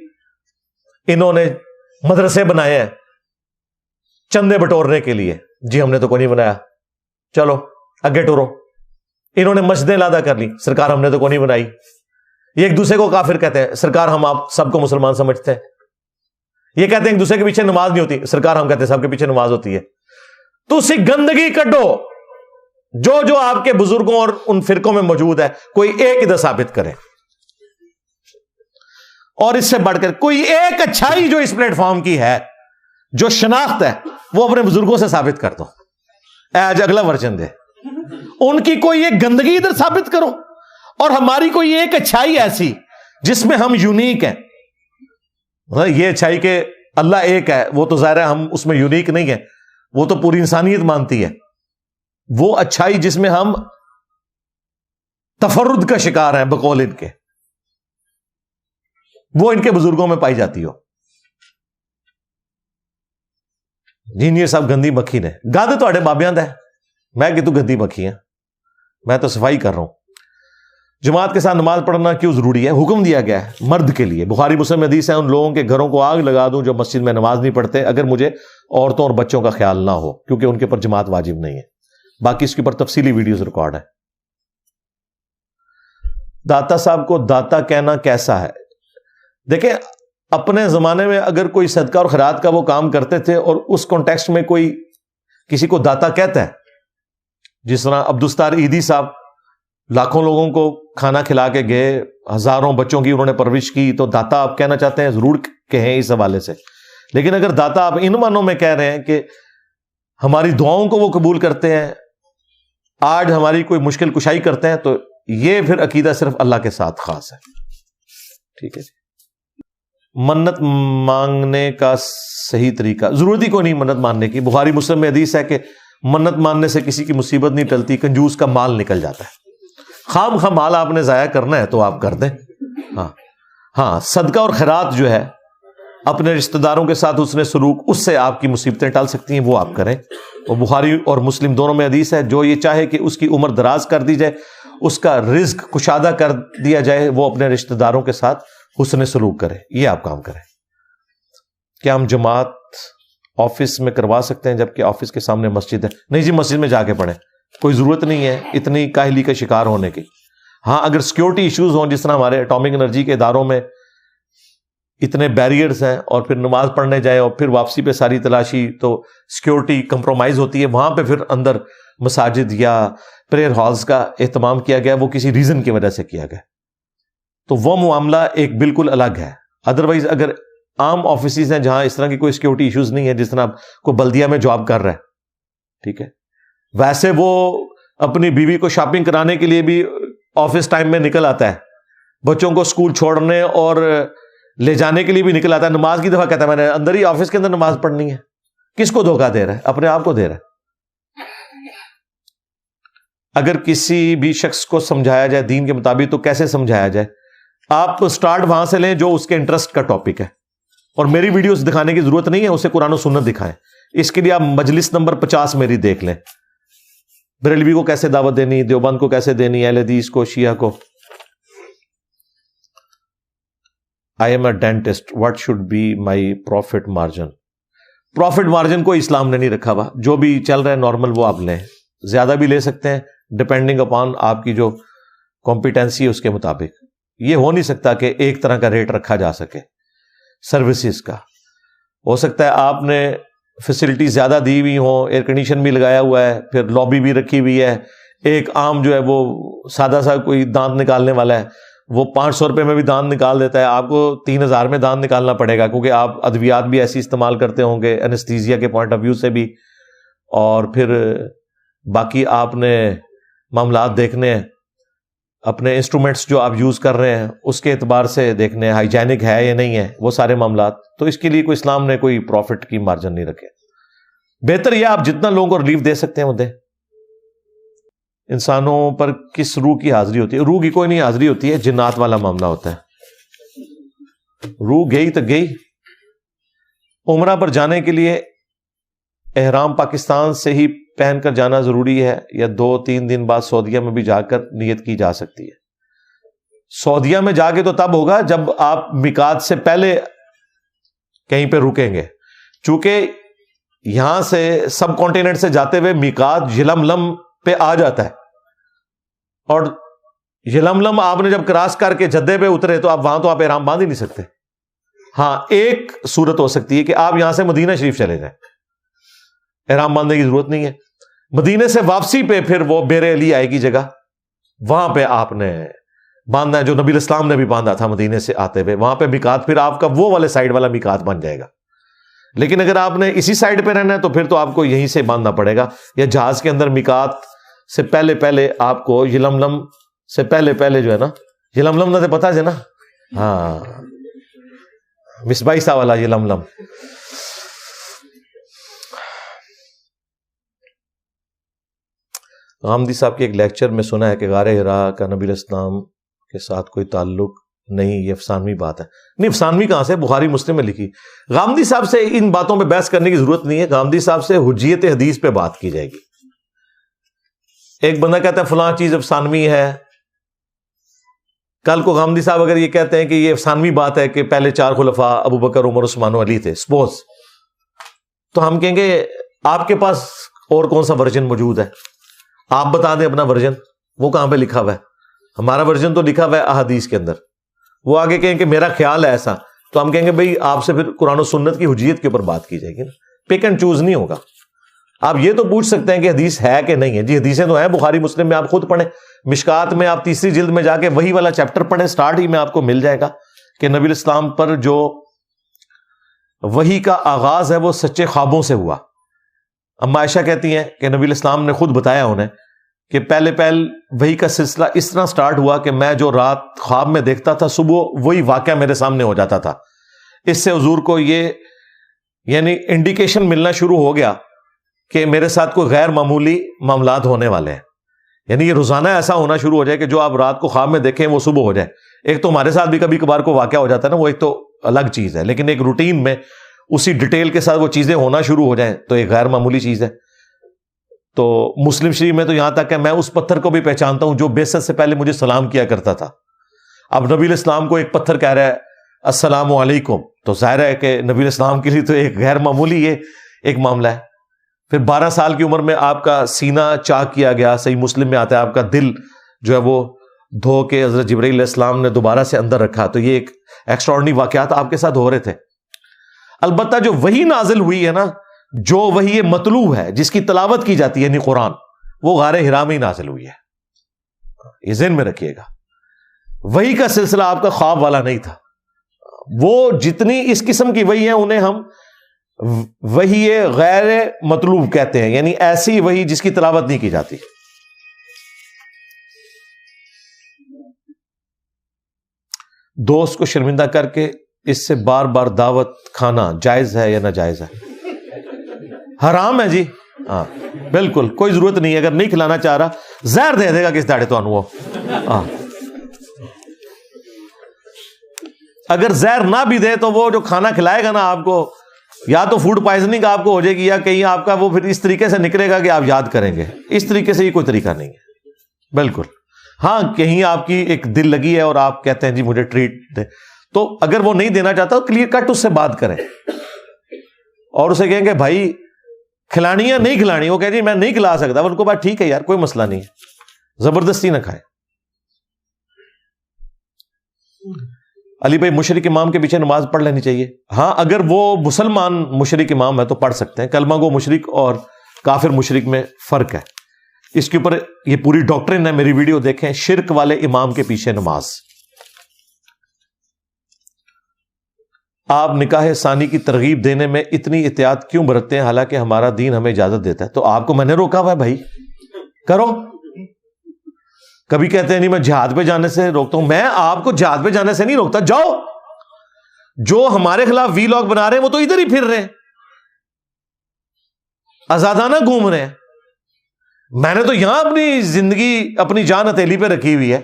انہوں نے مدرسے بنائے ہیں چندے بٹورنے کے لیے. جی ہم نے تو کوئی نہیں بنایا، چلو اگے ٹورو. انہوں نے مسجدیں لادا کر لی، سرکار ہم نے تو کوئی نہیں بنائی. یہ ایک دوسرے کو کافر کہتے ہیں، سرکار ہم آپ سب کو مسلمان سمجھتے ہیں. یہ کہتے ہیں ایک دوسرے کے پیچھے نماز نہیں ہوتی، سرکار ہم کہتے ہیں سب کے پیچھے نماز ہوتی ہے. تو اسی گندگی کڈو جو آپ کے بزرگوں اور ان فرقوں میں موجود ہے، کوئی ایک ادھر ثابت کرے. اور اس سے بڑھ کر کوئی ایک اچھائی جو اس پلیٹ فارم کی ہے، جو شناخت ہے، وہ اپنے بزرگوں سے ثابت کر دو. آج اگلا ورژن دے، ان کی کوئی ایک گندگی ادھر ثابت کرو، اور ہماری کوئی ایک اچھائی ایسی جس میں ہم یونیک ہیں. یہ اچھائی کہ اللہ ایک ہے، وہ تو ظاہر ہے ہم اس میں یونیک نہیں ہیں، وہ تو پوری انسانیت مانتی ہے. وہ اچھائی جس میں ہم تفرد کا شکار ہیں بقول ان کے، وہ ان کے بزرگوں میں پائی جاتی ہو. جی صاحب گندی مکھی نے گند تھوڑے بابیاں دا ہے، میں کہ تو گندی مکھی ہے، میں تو صفائی کر رہا ہوں. جماعت کے ساتھ نماز پڑھنا کیوں ضروری ہے؟ حکم دیا گیا ہے مرد کے لیے. بخاری مسلم حدیث ہے، ان لوگوں کے گھروں کو آگ لگا دوں جو مسجد میں نماز نہیں پڑھتے، اگر مجھے عورتوں اور بچوں کا خیال نہ ہو، کیونکہ ان کے پر جماعت واجب نہیں ہے. باقی اس کے اوپر تفصیلی ویڈیوز ریکارڈ ہے. داتا صاحب کو داتا کہنا کیسا ہے؟ دیکھیں، اپنے زمانے میں اگر کوئی صدقہ اور خیرات کا وہ کام کرتے تھے اور اس کانٹیکسٹ میں کوئی کسی کو داتا کہتا ہے، جس طرح عبدالستار عیدی صاحب لاکھوں لوگوں کو کھانا کھلا کے گئے، ہزاروں بچوں کی انہوں نے پرورش کی، تو داتا آپ کہنا چاہتے ہیں ضرور کہیں اس حوالے سے. لیکن اگر داتا آپ ان معنوں میں کہہ رہے ہیں کہ ہماری دعاؤں کو وہ قبول کرتے ہیں، آج ہماری کوئی مشکل کشائی کرتے ہیں، تو یہ پھر عقیدہ صرف اللہ کے ساتھ خاص ہے. ٹھیک ہے جی. منت مانگنے کا صحیح طریقہ، ضرورت ہی کوئی نہیں منت ماننے کی. بخاری مسلم میں حدیث ہے کہ منت ماننے سے کسی کی مصیبت نہیں ٹلتی، کنجوس کا مال نکل جاتا ہے. خام خواہ مال آپ نے ضائع کرنا ہے تو آپ کر دیں. ہاں صدقہ اور خیرات جو ہے اپنے رشتہ داروں کے ساتھ حسن سلوک، اس سے آپ کی مصیبتیں ٹال سکتی ہیں، وہ آپ کریں. اور بخاری اور مسلم دونوں میں حدیث ہے، جو یہ چاہے کہ اس کی عمر دراز کر دی جائے، اس کا رزق کشادہ کر دیا جائے، وہ اپنے رشتہ داروں کے ساتھ حسن سلوک کرے. یہ آپ کام کریں. کیا ہم جماعت آفس میں کروا سکتے ہیں جبکہ آفس کے سامنے مسجد ہے؟ نہیں جی، مسجد میں جا کے پڑھیں، کوئی ضرورت نہیں ہے اتنی کاہلی کا شکار ہونے کی. ہاں اگر سیکیورٹی ایشوز ہوں، جس طرح ہمارے اٹامک انرجی کے اداروں میں اتنے بیریئرز ہیں، اور پھر نماز پڑھنے جائے اور پھر واپسی پہ ساری تلاشی، تو سیکیورٹی کمپرومائز ہوتی ہے. وہاں پہ پھر اندر مساجد یا پریئر ہالز کا اہتمام کیا گیا، وہ کسی ریزن کی وجہ سے کیا گیا، تو وہ معاملہ ایک بالکل الگ ہے. ادروائز اگر عام آفیسز ہیں جہاں اس طرح کی کوئی سیکیورٹی ایشوز نہیں ہے، جس طرح کوئی بلدیہ میں جاب کر رہا ہے، ٹھیک ہے، ویسے وہ اپنی بیوی کو شاپنگ کرانے کے لیے بھی آفس ٹائم میں نکل آتا ہے، بچوں کو اسکول چھوڑنے اور لے جانے کے لیے بھی نکل آتا ہے. نماز کی دفعہ کہتا ہے میں نے اندر ہی آفس کے اندر نماز پڑھنی ہے. کس کو دھوکہ دے رہا ہے؟ اپنے آپ کو دے رہا ہے. اگر کسی بھی شخص کو سمجھایا جائے دین کے مطابق تو کیسے سمجھایا جائے؟ آپ سٹارٹ وہاں سے لیں جو اس کے انٹرسٹ کا ٹاپک ہے، اور میری ویڈیوز دکھانے کی ضرورت نہیں ہے، اسے قرآن و سنت دکھائیں. اس کے لیے آپ مجلس نمبر 50 میری دیکھ لیں، بریلوی کو کیسے دعوت دینی، دیوبند کو کیسے دینی، اہل حدیث کو، شیعہ کو. I am a dentist. What should be my profit margin? Profit margin کو اسلام نے نہیں رکھا ہوا، جو بھی چل رہا ہے نارمل وہ آپ لیں. زیادہ بھی لے سکتے ہیں ڈپینڈنگ اپان آپ کی جو کمپیٹنسی ہے اس کے مطابق. یہ ہو نہیں سکتا کہ ایک طرح کا ریٹ رکھا جا سکے سروسز کا. ہو سکتا ہے آپ نے فیسلٹی زیادہ دی ہوئی ہوں، ایئر کنڈیشن بھی لگایا ہوا ہے، پھر لابی بھی رکھی ہوئی ہے. ایک عام جو ہے وہ سادہ سا کوئی دانت نکالنے والا ہے، وہ 500 روپے میں بھی دانت نکال دیتا ہے، آپ کو 3000 میں دانت نکالنا پڑے گا، کیونکہ آپ ادویات بھی ایسی استعمال کرتے ہوں گے انستھیزیا کے پوائنٹ آف ویو سے بھی، اور پھر باقی آپ نے معاملات دیکھنے ہیں، اپنے انسٹرومنٹس جو آپ یوز کر رہے ہیں اس کے اعتبار سے دیکھنے ہیں ہائیجینک ہے یا نہیں ہے، وہ سارے معاملات. تو اس کے لیے کوئی اسلام نے کوئی پروفٹ کی مارجن نہیں رکھے. بہتر یہ آپ جتنا لوگوں کو ریلیف دے سکتے ہیں وہ دیں. انسانوں پر کس روح کی حاضری ہوتی ہے؟ روح کی کوئی نہیں حاضری ہوتی ہے، جنات والا معاملہ ہوتا ہے. روح گئی تو گئی. عمرہ پر جانے کے لیے احرام پاکستان سے ہی پہن کر جانا ضروری ہے یا 2-3 دن بعد سعودیہ میں بھی جا کر نیت کی جا سکتی ہے؟ سعودیہ میں جا کے تو تب ہوگا جب آپ میقات سے پہلے کہیں پہ رکیں گے، چونکہ یہاں سے سب کانٹیننٹ سے جاتے ہوئے میقات یلملم پہ آ جاتا ہے، اور یلملم آپ نے جب کراس کر کے جدے پہ اترے تو آپ وہاں تو آپ احرام باندھ ہی نہیں سکتے. ہاں ایک صورت ہو سکتی ہے کہ آپ یہاں سے مدینہ شریف چلے جائیں، احرام باندھنے کی ضرورت نہیں ہے. مدینے سے واپسی پہ پھر وہ بیر علی آئے گی جگہ، وہاں پہ آپ نے باندھنا ہے جو نبی الاسلام نے بھی باندھا تھا مدینے سے آتے ہوئے. وہاں پہ میقات پھر آپ کا وہ والے سائڈ والا میقات بن جائے گا. لیکن اگر آپ نے اسی سائڈ پہ رہنا ہے تو پھر تو آپ کو یہیں سے باندھنا پڑے گا، یا جہاز کے اندر میقات سے پہلے آپ کو یلملم سے پہلے جو ہے نا، یلملم نہ پتا ہے نا، ہاں مصباحی سا والا یلملم. غامدی صاحب کے ایک لیکچر میں سنا ہے کہ غار حرا کا نبی الاسلام کے ساتھ کوئی تعلق نہیں، یہ افسانوی بات ہے. نہیں، افسانوی کہاں سے؟ بخاری مسلم میں لکھی. غامدی صاحب سے ان باتوں پہ بحث کرنے کی ضرورت نہیں ہے. غامدی صاحب سے حجیت حدیث پہ بات کی جائے گی. ایک بندہ کہتا ہے فلاں چیز افسانوی ہے، کل کو غامدی صاحب اگر یہ کہتے ہیں کہ یہ افسانوی بات ہے کہ پہلے 4 خلفاء ابو بکر، عمر، عثمان و علی تھے سپوز، تو ہم کہیں گے آپ کے پاس اور کون سا ورژن موجود ہے؟ آپ بتا دیں اپنا ورژن، وہ کہاں پہ لکھا ہوا ہے؟ ہمارا ورژن تو لکھا ہوا ہے احادیث کے اندر. وہ آگے کہیں کہ میرا خیال ہے ایسا، تو ہم کہیں گے بھئی آپ سے پھر قرآن و سنت کی حجیت کے اوپر بات کی جائے گی نا. پک اینڈ چوز نہیں ہوگا. آپ یہ تو پوچھ سکتے ہیں کہ حدیث ہے کہ نہیں ہے. جی حدیثیں تو ہیں، بخاری مسلم میں آپ خود پڑھیں، مشکات میں آپ 3 جلد میں جا کے وہی والا چیپٹر پڑھیں، سٹارٹ ہی میں آپ کو مل جائے گا کہ نبی الاسلام پر جو وحی کا آغاز ہے وہ سچے خوابوں سے ہوا. اما عائشہ کہتی ہیں کہ نبی الاسلام نے خود بتایا انہیں کہ پہلے وحی کا سلسلہ اس طرح سٹارٹ ہوا کہ میں جو رات خواب میں دیکھتا تھا صبح وہی واقعہ میرے سامنے ہو جاتا تھا. اس سے حضور کو یہ یعنی انڈیکیشن ملنا شروع ہو گیا کہ میرے ساتھ کوئی غیر معمولی معاملات ہونے والے ہیں. یعنی یہ روزانہ ایسا ہونا شروع ہو جائے کہ جو آپ رات کو خواب میں دیکھیں وہ صبح ہو جائے. ایک تو ہمارے ساتھ بھی کبھی کبھار کو واقعہ ہو جاتا ہے نا، وہ ایک تو الگ چیز ہے، لیکن ایک روٹین میں اسی ڈیٹیل کے ساتھ وہ چیزیں ہونا شروع ہو جائیں تو ایک غیر معمولی چیز ہے. تو مسلم شریف میں تو یہاں تک کہ میں اس پتھر کو بھی پہچانتا ہوں جو بیست سے پہلے مجھے سلام کیا کرتا تھا، اب نبی الاسلام کو ایک پتھر کہہ رہا ہے السلام علیکم، تو ظاہر ہے کہ نبی الاسلام کے لیے تو ایک غیر معمولی یہ ایک معاملہ ہے. پھر 12 سال کی عمر میں آپ کا سینہ چاک کیا گیا، صحیح مسلم میں آتا ہے آپ کا دل جو ہے وہ دھو کے حضرت جبرائیل علیہ السلام نے دوبارہ سے اندر رکھا. تو یہ ایک ایکسٹراڈنری واقعات آپ کے ساتھ ہو رہے تھے. البتہ جو وحی نازل ہوئی ہے نا، جو وحی مطلوب ہے جس کی تلاوت کی جاتی ہے یعنی قرآن، وہ غار حرا میں ہی نازل ہوئی ہے. یہ ذہن میں رکھیے گا. وحی کا سلسلہ آپ کا خواب والا نہیں تھا. وہ جتنی اس قسم کی وحی ہیں انہیں ہم وحی غیر مطلوب کہتے ہیں، یعنی ایسی وحی جس کی تلاوت نہیں کی جاتی. دوست کو شرمندہ کر کے اس سے بار بار دعوت کھانا جائز ہے یا ناجائز ہے؟ حرام ہے جی. ہاں بالکل کوئی ضرورت نہیں ہے. اگر نہیں کھلانا چاہ رہا زہر دے دے گا کس داڑے تو وہ. ہاں اگر زہر نہ بھی دے تو وہ جو کھانا کھلائے گا نا آپ کو، یا تو فوڈ پوائزننگ آپ کو ہو جائے گی، یا کہیں آپ کا وہ پھر اس طریقے سے نکلے گا کہ آپ یاد کریں گے. اس طریقے سے یہ کوئی طریقہ نہیں ہے بالکل. ہاں کہیں آپ کی ایک دل لگی ہے اور آپ کہتے ہیں جی مجھے ٹریٹ دے، تو اگر وہ نہیں دینا چاہتا تو کلیئر کٹ اس سے بات کریں اور اسے کہیں کہ بھائی کھلانی ہے نہیں کھلانی. وہ کہے جی میں نہیں کھلا سکتا. ان کو بات ٹھیک ہے یار کوئی مسئلہ نہیں ہے، زبردستی نہ کھائے. علی بھائی مشرک امام کے پیچھے نماز پڑھ لینی چاہیے. ہاں اگر وہ مسلمان مشرک امام ہے تو پڑھ سکتے ہیں. کلمہ گو مشرک اور کافر مشرک میں فرق ہے. اس کے اوپر یہ پوری ڈاکٹرن ہے، میری ویڈیو دیکھیں، شرک والے امام کے پیچھے نماز. آپ نکاح ثانی کی ترغیب دینے میں اتنی احتیاط کیوں برتتے ہیں حالانکہ ہمارا دین ہمیں اجازت دیتا ہے؟ تو آپ کو میں نے روکا ہوا ہے بھائی، کرو. کبھی کہتے ہیں نہیں میں جہاد پہ جانے سے روکتا ہوں. میں آپ کو جہاد پہ جانے سے نہیں روکتا، جاؤ. جو ہمارے خلاف وی لاگ بنا رہے ہیں وہ تو ادھر ہی پھر رہے ہیں، آزادانہ گھوم رہے ہیں. میں نے تو یہاں اپنی زندگی اپنی جان ہتھیلی پہ رکھی ہوئی ہے.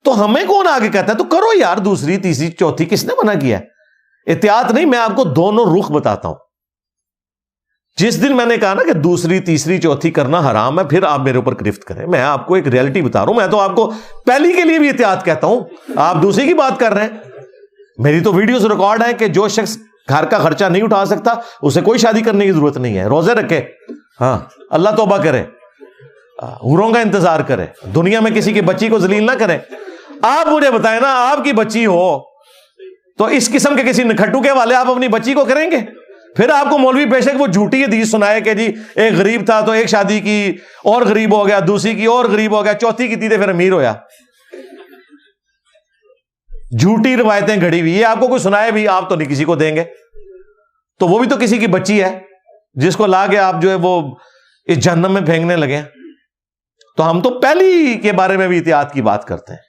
تو ہمیں کون آگے کہتا ہے تو کرو یار، دوسری تیسری چوتھی کس نے منع کیا ہے؟ احتیاط نہیں، میں آپ کو دونوں رخ بتاتا ہوں. جس دن میں نے کہا نا کہ دوسری تیسری چوتھی کرنا حرام ہے، پھر آپ میرے اوپر گرفت کریں. میں آپ کو ایک ریئلٹی بتا رہا ہوں. میں تو آپ کو پہلی کے لیے بھی احتیاط کہتا ہوں، آپ دوسری کی بات کر رہے ہیں. میری تو ویڈیوز ریکارڈ ہے کہ جو شخص گھر کا خرچہ نہیں اٹھا سکتا اسے کوئی شادی کرنے کی ضرورت نہیں ہے. روزے رکھے، ہاں اللہ توبہ کرے، حوروں کا انتظار کرے، دنیا میں کسی کی بچی کو ذلیل نہ کرے. آپ مجھے بتائیں نا، آپ کی بچی ہو تو اس قسم کے کسی نکھٹو کے والے آپ اپنی بچی کو کریں گے؟ پھر آپ کو مولوی پیشک وہ جھوٹی حدیث سنائے کہ جی ایک غریب تھا تو ایک شادی کی اور غریب ہو گیا، دوسری کی اور غریب ہو گیا، چوتھی کی تھی تو پھر امیر ہویا. جھوٹی روایتیں گھڑی ہوئی. یہ آپ کو کوئی سنائے بھی آپ تو نہیں کسی کو دیں گے. تو وہ بھی تو کسی کی بچی ہے جس کو لا کے آپ جو ہے وہ اس جہنم میں پھینکنے لگے. تو ہم تو پہلی کے بارے میں بھی احتیاط کی بات کرتے ہیں.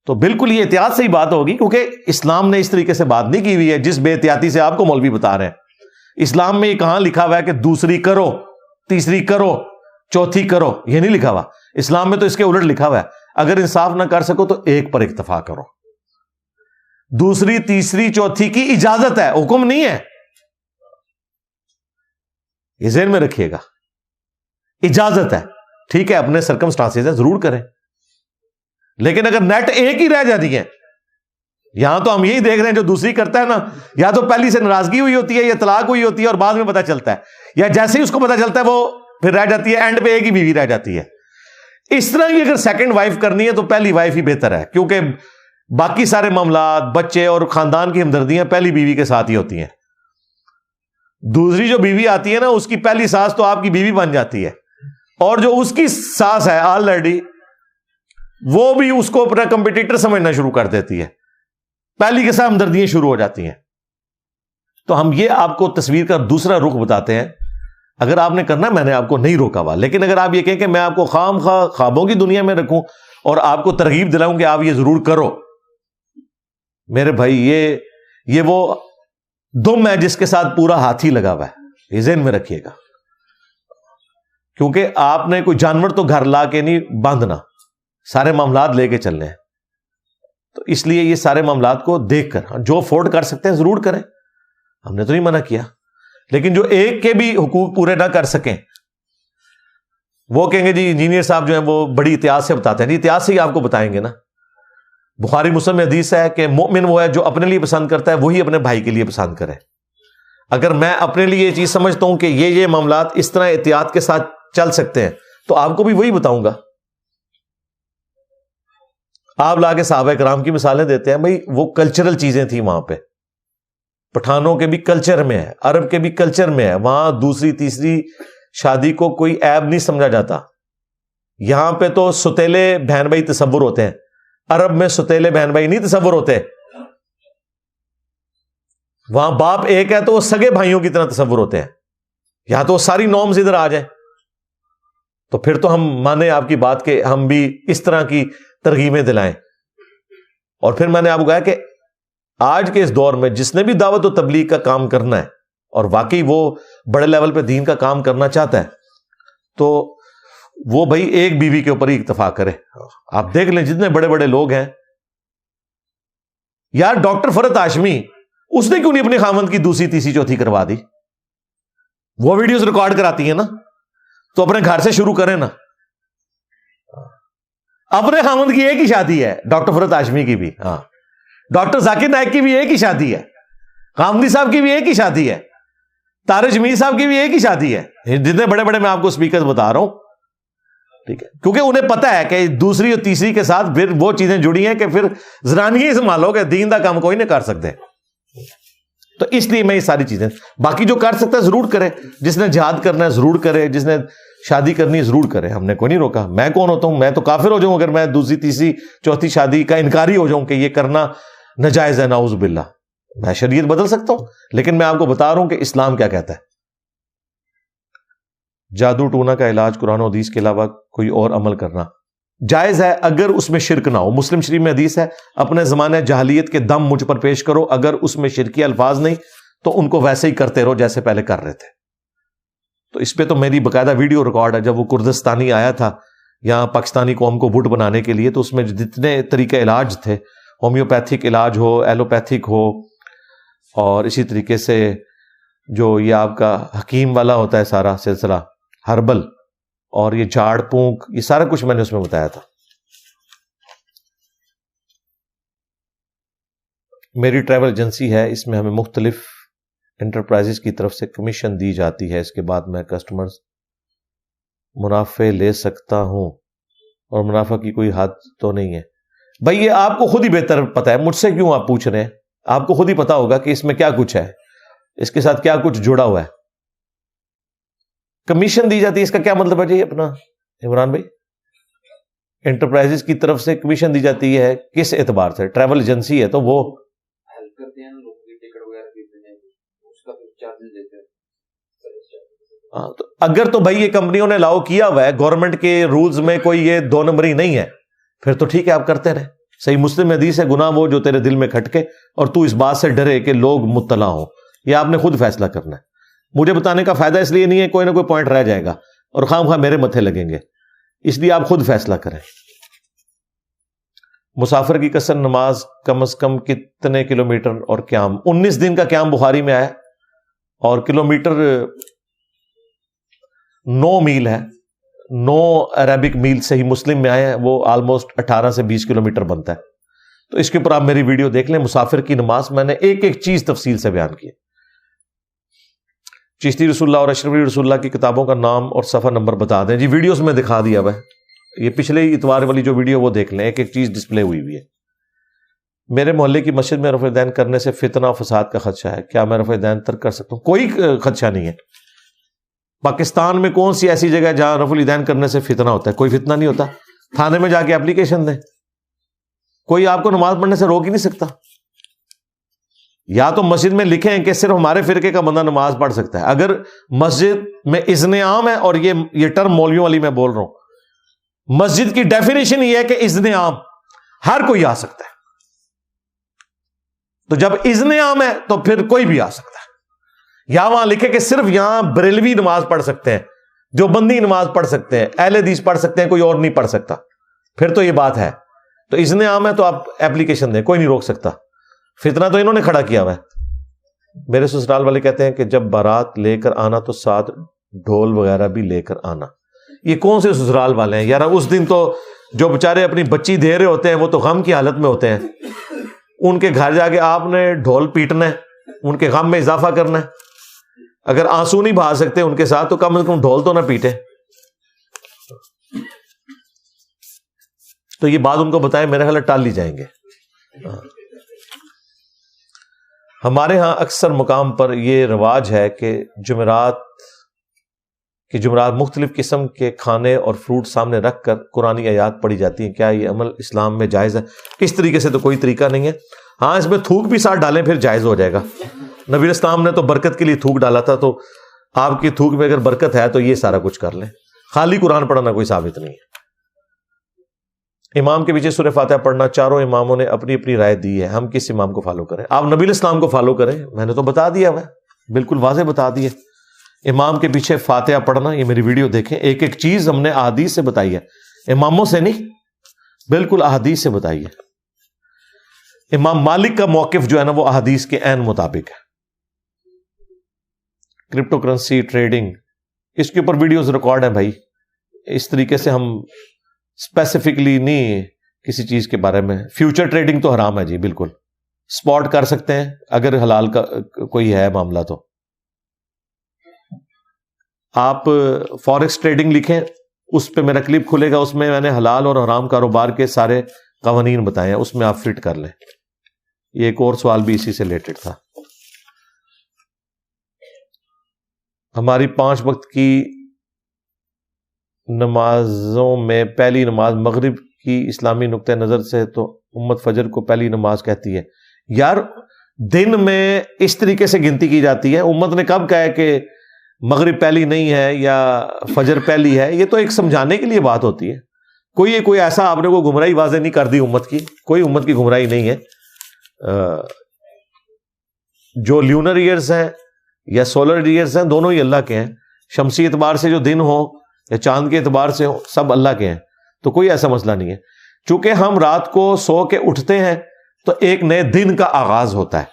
تو بالکل یہ احتیاط سے ہی بات ہوگی، کیونکہ اسلام نے اس طریقے سے بات نہیں کی ہوئی ہے جس بے احتیاطی سے آپ کو مولوی بتا رہے ہیں. اسلام میں یہ کہاں لکھا ہوا ہے کہ دوسری کرو، تیسری کرو، چوتھی کرو؟ یہ نہیں لکھا ہوا. اسلام میں تو اس کے الٹ لکھا ہوا ہے اگر انصاف نہ کر سکو تو ایک پر اکتفا کرو. دوسری تیسری چوتھی کی اجازت ہے، حکم نہیں ہے. یہ ذہن میں رکھیے گا، اجازت ہے. ٹھیک ہے اپنے سرکمسٹانسز ہے ضرور کریں، لیکن اگر نیٹ ایک ہی رہ جاتی ہے، یہاں تو ہم یہی دیکھ رہے ہیں جو دوسری کرتا ہے نا، یا تو پہلی سے ناراضگی ہوئی ہوتی ہے یا طلاق ہوئی ہوتی ہے اور بعد میں پتہ چلتا ہے، یا جیسے ہی اس کو پتہ چلتا ہے وہ پھر رہ جاتی ہے، اینڈ پہ ایک ہی بیوی رہ جاتی ہے. اس طرح کی اگر سیکنڈ وائف کرنی ہے تو پہلی وائف ہی بہتر ہے، کیونکہ باقی سارے معاملات، بچے اور خاندان کی ہمدردیاں پہلی بیوی کے ساتھ ہی ہوتی ہیں. دوسری جو بیوی آتی ہے نا، اس کی پہلی ساس تو آپ کی بیوی بن جاتی ہے، اور جو اس کی ساس ہے آلریڈی وہ بھی اس کو اپنا کمپٹیٹر سمجھنا شروع کر دیتی ہے. پہلی کے ساتھ ہمدردیاں شروع ہو جاتی ہیں. تو ہم یہ آپ کو تصویر کا دوسرا رخ بتاتے ہیں. اگر آپ نے کرنا میں نے آپ کو نہیں روکا ہوا، لیکن اگر آپ یہ کہیں کہ میں آپ کو خام خواہ خوابوں کی دنیا میں رکھوں اور آپ کو ترغیب دلاؤں کہ آپ یہ ضرور کرو، میرے بھائی یہ وہ دم ہے جس کے ساتھ پورا ہاتھی لگا ہوا ہے. یہ ذہن میں رکھیے گا، کیونکہ آپ نے کوئی جانور تو گھر لا کے نہیں باندھنا، سارے معاملات لے کے چلنے ہیں. تو اس لیے یہ سارے معاملات کو دیکھ کر جو افورڈ کر سکتے ہیں ضرور کریں، ہم نے تو نہیں منع کیا. لیکن جو ایک کے بھی حقوق پورے نہ کر سکیں وہ کہیں گے جی انجینئر صاحب جو ہیں وہ بڑی احتیاط سے بتاتے ہیں. احتیاط سے ہی آپ کو بتائیں گے نا. بخاری مسلم میں حدیث ہے کہ مومن وہ ہے جو اپنے لیے پسند کرتا ہے وہی اپنے بھائی کے لیے پسند کرے. اگر میں اپنے لیے یہ چیز سمجھتا ہوں کہ یہ معاملات اس طرح احتیاط کے ساتھ چل سکتے ہیں تو آپ کو بھی وہی بتاؤں گا. آپ لا کے صحابہ کرام کی مثالیں دیتے ہیں، بھائی وہ کلچرل چیزیں تھیں وہاں پہ. پٹھانوں کے بھی کلچر میں ہے، عرب کے بھی کلچر میں ہے، وہاں دوسری تیسری شادی کو کوئی عیب نہیں سمجھا جاتا. یہاں پہ تو ستیلے بہن بھائی تصور ہوتے ہیں، عرب میں ستیلے بہن بھائی نہیں تصور ہوتے. وہاں باپ ایک ہے تو وہ سگے بھائیوں کی طرح تصور ہوتے ہیں. یہاں تو ساری نارمز ادھر آ جائیں تو پھر تو ہم مانیں آپ کی بات کہ ہم بھی اس طرح کی ترغیبیں دلائیں. اور پھر میں نے آپ کو کہا کہ آج کے اس دور میں جس نے بھی دعوت و تبلیغ کا کام کرنا ہے اور واقعی وہ بڑے لیول پہ دین کا کام کرنا چاہتا ہے تو وہ بھائی ایک بیوی کے اوپر ہی اکتفا کرے. آپ دیکھ لیں جتنے بڑے بڑے لوگ ہیں یار، ڈاکٹر فرحت ہاشمی اس نے کیوں نہیں اپنی خاوند کی دوسری تیسری چوتھی کروا دی؟ وہ ویڈیوز ریکارڈ کراتی ہیں نا، تو اپنے گھر سے شروع کریں نا. اپنے خاوند کی ایک ہی شادی ہے ڈاکٹر فرحت ہاشمی کی بھی، ہاں ڈاکٹر ذاکر نائک کی بھی ایک ہی شادی ہے، خامدی صاحب کی بھی ایک ہی شادی ہے، طارق جمیل صاحب کی بھی ایک ہی شادی ہے. جتنے بڑے بڑے میں آپ کو سپیکر بتا رہا ہوں، ٹھیک ہے، کیونکہ انہیں پتا ہے کہ دوسری اور تیسری کے ساتھ پھر وہ چیزیں جڑی ہیں کہ پھر زنانیاں سنبھالو گے، دین دا کام کوئی نہیں کر سکتے. تو اس لیے میں یہ ساری چیزیں، باقی جو کر سکتا ہے ضرور کرے، جس نے جہاد کرنا ہے ضرور کرے، جس نے شادی کرنی ہے ضرور کرے، ہم نے کوئی نہیں روکا. میں کون ہوتا ہوں؟ میں تو کافر ہو جاؤں اگر میں دوسری تیسری چوتھی شادی کا انکاری ہو جاؤں کہ یہ کرنا ناجائز ہے، نعوذ باللہ. میں شریعت بدل سکتا ہوں لیکن میں آپ کو بتا رہا ہوں کہ اسلام کیا کہتا ہے. جادو ٹونا کا علاج قرآن و حدیث کے علاوہ کوئی اور عمل کرنا جائز ہے اگر اس میں شرک نہ ہو. مسلم شریف میں حدیث ہے، اپنے زمانے جاہلیت کے دم مجھ پر پیش کرو، اگر اس میں شرکی الفاظ نہیں تو ان کو ویسے ہی کرتے رہو جیسے پہلے کر رہے تھے. تو اس پہ تو میری باقاعدہ ویڈیو ریکارڈ ہے. جب وہ کردستانی آیا تھا یہاں پاکستانی قوم کو ووٹ بنانے کے لیے تو اس میں جتنے طریقے علاج تھے، ہومیوپیتھک علاج ہو، ایلوپیتھک ہو، اور اسی طریقے سے جو یہ آپ کا حکیم والا ہوتا ہے سارا سلسلہ ہربل، اور یہ جھاڑ پونک، یہ سارا کچھ میں نے اس میں بتایا تھا. میری ٹریول ایجنسی ہے، اس میں ہمیں مختلف انٹرپرائزز کی طرف سے کمیشن دی جاتی ہے. اس کے بعد میں کسٹمرز منافع لے سکتا ہوں اور منافع کی کوئی حد تو نہیں ہے. بھائی یہ آپ کو خود ہی بہتر پتا ہے، مجھ سے کیوں آپ پوچھ رہے ہیں؟ آپ کو خود ہی پتا ہوگا کہ اس میں کیا کچھ ہے، اس کے ساتھ کیا کچھ جڑا ہوا ہے. کمیشن دی جاتی ہے، اس کا کیا مطلب ہے جی اپنا عمران بھائی؟ انٹرپرائزز کی طرف سے کمیشن دی جاتی ہے کس اعتبار سے؟ ٹریول ایجنسی ہے تو وہ تو اگر تو بھائی یہ کمپنیوں نے لاؤ کیا ہوا ہے، گورنمنٹ کے رولز میں کوئی یہ دو نمبری نہیں ہے، پھر تو ٹھیک ہے آپ کرتے رہے. صحیح مسلم حدیث ہے، گناہ وہ جو تیرے دل میں کھٹکے اور تو اس بات سے ڈرے کہ لوگ مطلع ہوں. یہ آپ نے خود فیصلہ کرنا ہے. مجھے بتانے کا فائدہ اس لیے نہیں ہے، کوئی نہ کوئی پوائنٹ رہ جائے گا اور خواہ خواہ میرے متھے لگیں گے، اس لیے آپ خود فیصلہ کریں. مسافر کی قصر نماز کم از کم کتنے کلومیٹر اور قیام؟ 19 دن کا قیام بخاری میں آیا اور کلومیٹر 9 میل ہے. 9 عربک میل صحیح مسلم میں آئے ہیں، وہ آلموسٹ 18 سے 20 کلومیٹر بنتا ہے. تو اس کے اوپر آپ میری ویڈیو دیکھ لیں. مسافر کی نماز میں نے ایک ایک چیز تفصیل سے بیان کی. چشتی رسول اللہ اور اشرفی رسول اللہ کی کتابوں کا نام اور صفحہ نمبر بتا دیں. جی ویڈیوز میں دکھا دیا ہوا ہے، یہ پچھلے اتوار والی جو ویڈیو وہ دیکھ لیں، ایک ایک چیز ڈسپلے ہوئی ہوئی ہے. میرے محلے کی مسجد میں رفع دین کرنے سے فتنہ و فساد کا خدشہ ہے، کیا میں رفع دین ترک کر سکتا ہوں؟ کوئی خدشہ نہیں ہے. پاکستان میں کون سی ایسی جگہ ہے جہاں رفع الدین کرنے سے فتنہ ہوتا ہے؟ کوئی فتنہ نہیں ہوتا. تھانے میں جا کے اپلیکیشن دیں، کوئی آپ کو نماز پڑھنے سے روک ہی نہیں سکتا. یا تو مسجد میں لکھیں کہ صرف ہمارے فرقے کا بندہ نماز پڑھ سکتا ہے. اگر مسجد میں اذن عام ہے، اور یہ ٹرم مولویوں والی میں بول رہا ہوں، مسجد کی ڈیفینیشن یہ ہے کہ اذن عام ہر کوئی آ سکتا ہے. تو جب اذن عام ہے تو پھر کوئی بھی آ سکتا ہے. یا وہاں لکھے کہ صرف یہاں بریلوی نماز پڑھ سکتے ہیں، جو بندی نماز پڑھ سکتے ہیں، اہل حدیث پڑھ سکتے ہیں، کوئی اور نہیں پڑھ سکتا. پھر تو یہ بات ہے. تو اذن عام ہے تو آپ ایپلیکیشن دیں، کوئی نہیں روک سکتا. فتنہ تو انہوں نے کھڑا کیا ہوا ہے. میرے سسرال والے کہتے ہیں کہ جب بارات لے کر آنا تو ساتھ ڈھول وغیرہ بھی لے کر آنا. یہ کون سے سسرال والے ہیں یار؟ اس دن تو جو بیچارے اپنی بچی دے رہے ہوتے ہیں وہ تو غم کی حالت میں ہوتے ہیں، ان کے گھر جا کے آپ نے ڈھول پیٹنا ہے، ان کے غم میں اضافہ کرنا ہے. اگر آنسو نہیں بہا سکتے ان کے ساتھ تو کم از کم ڈھول تو نہ پیٹے. تو یہ بات ان کو بتائیں، میرے خیال ہے ٹال لی جائیں گے. ہمارے ہاں اکثر مقام پر یہ رواج ہے کہ جمعرات مختلف قسم کے کھانے اور فروٹ سامنے رکھ کر قرآنی آیات پڑھی جاتی ہیں. کیا یہ عمل اسلام میں جائز ہے؟ اس طریقے سے تو کوئی طریقہ نہیں ہے. ہاں اس میں تھوک بھی ساتھ ڈالیں پھر جائز ہو جائے گا. نبی اسلام نے تو برکت کے لیے تھوک ڈالا تھا، تو آپ کی تھوک میں اگر برکت ہے تو یہ سارا کچھ کر لیں. خالی قرآن پڑھنا کوئی ثابت نہیں ہے. امام کے پیچھے سورہ فاتحہ پڑھنا، چاروں اماموں نے اپنی اپنی رائے دی ہے. ہم کس امام کو فالو کریں؟ آپ نبی الاسلام کو فالو کریں. میں نے تو بتا دیا ہے، بالکل واضح بتا دیے. امام کے پیچھے فاتحہ پڑھنا، یہ میری ویڈیو دیکھیں، ایک ایک چیز ہم نے احادیث سے بتائی ہے، اماموں سے نہیں، بالکل احادیث سے بتائی ہے. امام مالک کا موقف جو ہے نا وہ احادیث کے عین مطابق ہے. کرپٹو کرنسی ٹریڈنگ، اس کے اوپر ویڈیوز ریکارڈ ہیں بھائی. اس طریقے سے ہم اسپیسیفکلی نہیں کسی چیز کے بارے میں. فیوچر ٹریڈنگ تو حرام ہے جی، بالکل. سپاٹ کر سکتے ہیں اگر حلال کا کوئی ہے معاملہ. تو آپ فارکس ٹریڈنگ لکھیں، اس پہ میرا کلپ کھلے گا، اس میں میں نے حلال اور حرام کاروبار کے سارے قوانین بتائے ہیں، اس میں آپ فٹ کر لیں. یہ ایک اور سوال بھی اسی سے ریلیٹڈ تھا. ہماری 5 وقت کی نمازوں میں پہلی نماز مغرب کی اسلامی نقطہ نظر سے تو امت فجر کو پہلی نماز کہتی ہے. یار دن میں اس طریقے سے گنتی کی جاتی ہے. امت نے کب کہا ہے کہ مغرب پہلی نہیں ہے یا فجر پہلی ہے؟ یہ تو ایک سمجھانے کے لیے بات ہوتی ہے. کوئی ایسا آپ نے کوئی گمراہی واضح نہیں کر دی امت کی، کوئی امت کی گمراہی نہیں ہے. جو لیونر ایئرز ہیں یا سولر ایئرز ہیں دونوں ہی اللہ کے ہیں. شمسی اعتبار سے جو دن ہو یا چاند کے اعتبار سے ہو سب اللہ کے ہیں، تو کوئی ایسا مسئلہ نہیں ہے. چونکہ ہم رات کو سو کے اٹھتے ہیں تو ایک نئے دن کا آغاز ہوتا ہے،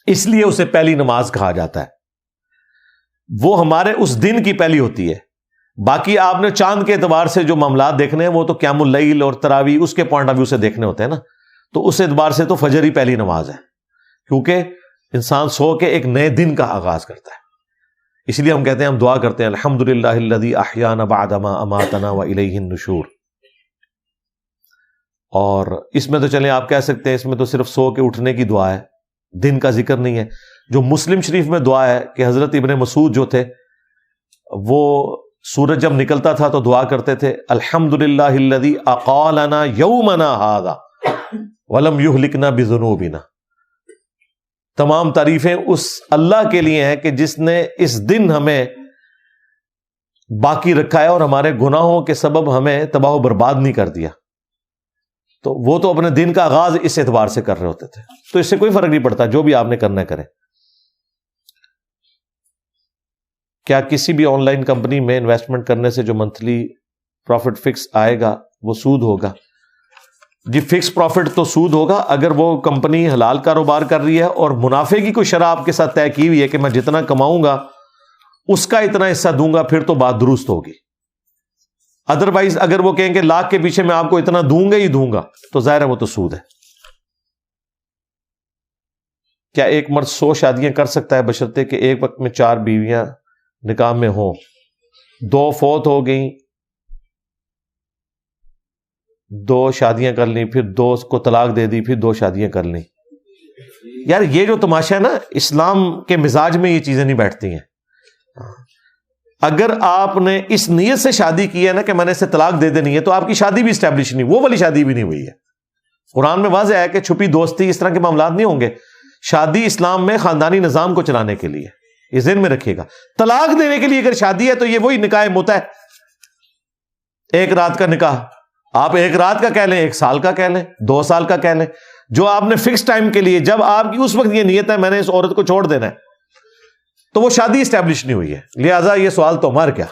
اس لیے اسے پہلی نماز کہا جاتا ہے. وہ ہمارے اس دن کی پہلی ہوتی ہے. باقی آپ نے چاند کے اعتبار سے جو معاملات دیکھنے ہیں وہ تو قیام اللیل اور تراویح اس کے پوائنٹ آف ویو سے دیکھنے ہوتے ہیں نا. تو اس اعتبار سے تو فجر ہی پہلی نماز ہے، کیونکہ انسان سو کے ایک نئے دن کا آغاز کرتا ہے. اس لیے ہم کہتے ہیں، ہم دعا کرتے ہیں الحمدللہ الذی احیانا بعد ما اماتنا والیہ النشور. اور اس میں تو چلیں آپ کہہ سکتے ہیں اس میں تو صرف سو کے اٹھنے کی دعا ہے، دن کا ذکر نہیں ہے. جو مسلم شریف میں دعا ہے کہ حضرت ابن مسعود جو تھے وہ سورج جب نکلتا تھا تو دعا کرتے تھے الحمدللہ الذی اقالنا یومنا ھذا ولم یہلکنا بذنوبنا. تمام تعریفیں اس اللہ کے لیے ہیں کہ جس نے اس دن ہمیں باقی رکھا ہے اور ہمارے گناہوں کے سبب ہمیں تباہ و برباد نہیں کر دیا. تو وہ تو اپنے دن کا آغاز اس اعتبار سے کر رہے ہوتے تھے. تو اس سے کوئی فرق نہیں پڑتا، جو بھی آپ نے کرنا ہے کریں. کیا کسی بھی آن لائن کمپنی میں انویسٹمنٹ کرنے سے جو منتھلی پروفٹ فکس آئے گا وہ سود ہوگا؟ جی فکس پروفٹ تو سود ہوگا اگر وہ کمپنی حلال کاروبار کر رہی ہے اور منافع کی کوئی شرح آپ کے ساتھ طے کی ہوئی ہے کہ میں جتنا کماؤں گا اس کا اتنا حصہ دوں گا، پھر تو بات درست ہوگی. ادروائز اگر وہ کہیں کہ لاکھ کے پیچھے میں آپ کو اتنا دوں گا ہی دوں گا تو ظاہر ہے وہ تو سود ہے. کیا ایک مرد 100 شادیاں کر سکتا ہے بشرطے کہ ایک وقت میں 4 بیویاں نکاح میں ہوں؟ 2 فوت ہو گئیں، 2 شادیاں کر لیں، پھر 2 کو طلاق دے دی، پھر 2 شادیاں کر لیں. یار یہ جو تماشا ہے نا، اسلام کے مزاج میں یہ چیزیں نہیں بیٹھتی ہیں. اگر آپ نے اس نیت سے شادی کی ہے نا کہ میں نے اسے طلاق دے دینی ہے تو آپ کی شادی بھی اسٹیبلش نہیں، وہ والی شادی بھی نہیں ہوئی ہے. قرآن میں واضح ہے کہ چھپی دوستی اس طرح کے معاملات نہیں ہوں گے. شادی اسلام میں خاندانی نظام کو چلانے کے لیے، یہ ذہن میں رکھیے گا. طلاق دینے کے لیے اگر شادی ہے تو یہ وہی نکاح متع ہے، ایک رات کا نکاح. آپ 1 رات کا کہہ لیں، 1 سال کا کہہ لیں، 2 سال کا کہہ لیں، جو آپ نے فکس ٹائم کے لیے، جب آپ کی اس وقت یہ نیت ہے میں نے اس عورت کو چھوڑ دینا ہے تو وہ شادی اسٹیبلش نہیں ہوئی ہے. لہذا یہ سوال تو مار کیا.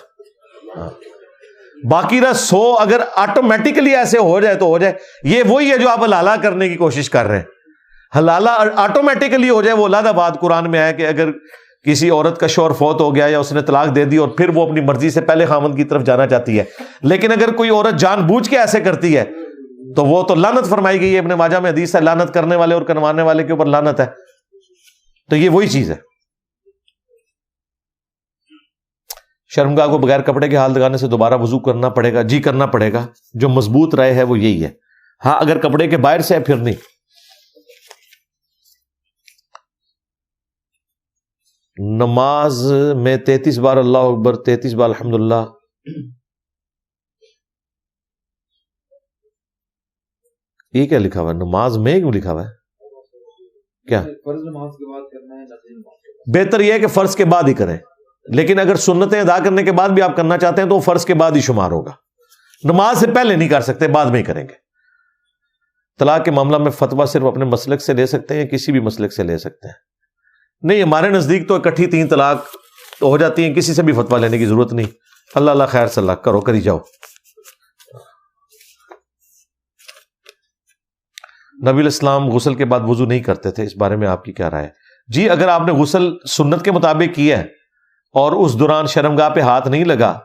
باقی رہا 100 اگر آٹومیٹکلی ایسے ہو جائے تو ہو جائے. یہ وہی ہے جو آپ حلالہ کرنے کی کوشش کر رہے ہیں. حلالہ آٹومیٹکلی ہو جائے وہ علیحدہ بات قرآن میں ہے کہ اگر کسی عورت کا شوہر فوت ہو گیا یا اس نے طلاق دے دی اور پھر وہ اپنی مرضی سے پہلے خاوند کی طرف جانا چاہتی ہے، لیکن اگر کوئی عورت جان بوجھ کے ایسے کرتی ہے تو وہ تو لعنت فرمائی گئی ہے، ابن ماجہ میں حدیث ہے لعنت کرنے والے اور کروانے والے کے اوپر لعنت ہے. تو یہ وہی چیز ہے. شرمگاہ کو بغیر کپڑے کے ہاتھ لگانے سے دوبارہ وضو کرنا پڑے گا؟ جی کرنا پڑے گا. جو مضبوط رائے ہے وہ یہی ہے. ہاں اگر کپڑے کے باہر سے ہے پھر نہیں. نماز میں 33 بار اللہ اکبر، 33 بار الحمدللہ، یہ کیا لکھا ہوا ہے؟ نماز میں کیوں لکھا ہوا ہے؟ کیا فرض نماز کے بعد کرنا ہے؟ بہتر یہ ہے کہ فرض کے بعد ہی کریں، لیکن اگر سنتیں ادا کرنے کے بعد بھی آپ کرنا چاہتے ہیں تو وہ فرض کے بعد ہی شمار ہوگا. نماز سے پہلے نہیں کر سکتے، بعد میں ہی کریں گے. طلاق کے معاملہ میں فتویٰ صرف اپنے مسلک سے لے سکتے ہیں، کسی بھی مسلک سے لے سکتے ہیں؟ نہیں، ہمارے نزدیک تو اکٹھی 3 طلاق تو ہو جاتی ہیں، کسی سے بھی فتویٰ لینے کی ضرورت نہیں. اللہ اللہ خیر صلی اللہ کرو، کری جاؤ. نبی الاسلام غسل کے بعد وضو نہیں کرتے تھے، اس بارے میں آپ کی کیا رائے ہے؟ جی اگر آپ نے غسل سنت کے مطابق کیا ہے اور اس دوران شرمگاہ پہ ہاتھ نہیں لگا،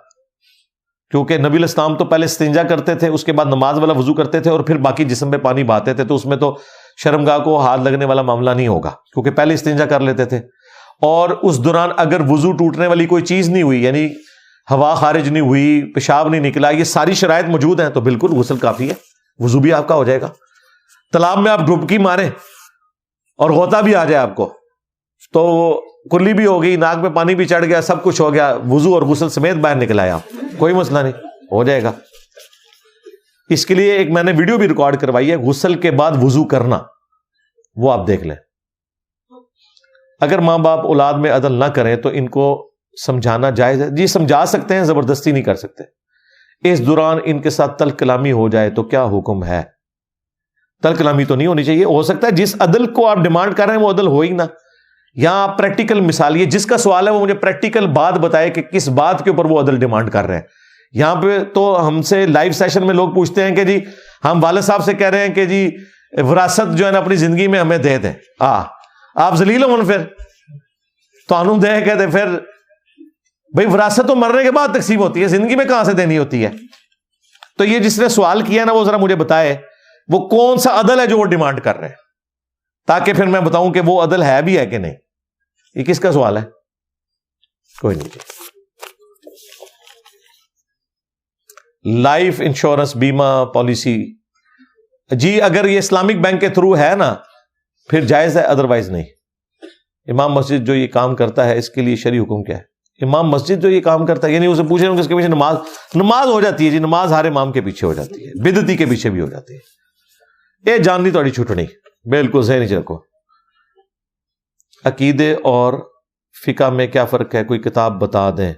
کیونکہ نبی الاسلام تو پہلے استنجا کرتے تھے، اس کے بعد نماز والا وضو کرتے تھے اور پھر باقی جسم پہ پانی بہاتے تھے، تو اس میں تو شرمگاہ کو ہاتھ لگنے والا معاملہ نہیں ہوگا کیونکہ پہلے استنجا کر لیتے تھے. اور اس دوران اگر وضو ٹوٹنے والی کوئی چیز نہیں ہوئی، یعنی ہوا خارج نہیں ہوئی، پیشاب نہیں نکلا، یہ ساری شرائط موجود ہیں، تو بالکل غسل کافی ہے، وضو بھی آپ کا ہو جائے گا. تالاب میں آپ ڈبکی ماریں اور غوطہ بھی آ جائے آپ کو تو کلی بھی ہو گئی، ناک میں پانی بھی چڑھ گیا، سب کچھ ہو گیا، وضو اور غسل سمیت باہر نکل آئے آپ، کوئی مسئلہ نہیں، ہو جائے گا. اس کے لیے ایک میں نے ویڈیو بھی ریکارڈ کروائی ہے، غسل کے بعد وضو کرنا، وہ آپ دیکھ لیں. اگر ماں باپ اولاد میں عدل نہ کریں تو ان کو سمجھانا جائز ہے؟ جی سمجھا سکتے ہیں، زبردستی نہیں کر سکتے. اس دوران ان کے ساتھ تلخ کلامی ہو جائے تو کیا حکم ہے؟ تلخ کلامی تو نہیں ہونی چاہیے. ہو سکتا ہے جس عدل کو آپ ڈیمانڈ کر رہے ہیں وہ عدل ہو ہی نہ. یہاں آپ پریکٹیکل مثال، یہ جس کا سوال ہے وہ مجھے پریکٹیکل بات بتائے کہ کس بات کے اوپر وہ عدل ڈیمانڈ کر رہے ہیں. یہاں پہ تو ہم سے لائیو سیشن میں لوگ پوچھتے ہیں کہ جی ہم والد صاحب سے کہہ رہے ہیں کہ جی وراثت جو ہے نا اپنی زندگی میں ہمیں دے دیں. آپ ذلیل ہو پھر تو انہوں دے کہتے پھر بھائی وراثت تو مرنے کے بعد تقسیم ہوتی ہے، زندگی میں کہاں سے دینی ہوتی ہے؟ تو یہ جس نے سوال کیا نا وہ ذرا مجھے بتائے وہ کون سا عدل ہے جو وہ ڈیمانڈ کر رہے ہیں، تاکہ پھر میں بتاؤں کہ وہ عدل ہے بھی ہے کہ نہیں. یہ کس کا سوال ہے؟ کوئی نہیں. لائف انشورنس بیمہ پالیسی، جی اگر یہ اسلامک بینک کے تھرو ہے نا پھر جائز ہے، ادروائز نہیں. امام مسجد جو یہ کام کرتا ہے اس کے لیے شرعی حکم کیا ہے؟ امام مسجد جو یہ کام کرتا ہے، یعنی اسے پوچھ رہے ہوں کہ اس کے پیچھے نماز ہو جاتی ہے؟ جی نماز ہر امام کے پیچھے ہو جاتی ہے، بدعتی کے پیچھے بھی ہو جاتی ہے. یہ جاننی تھوڑی چھٹنی، بالکل ذہن ہی رکھو. عقیدے اور فقہ میں کیا فرق ہے؟ کوئی کتاب بتا دیں.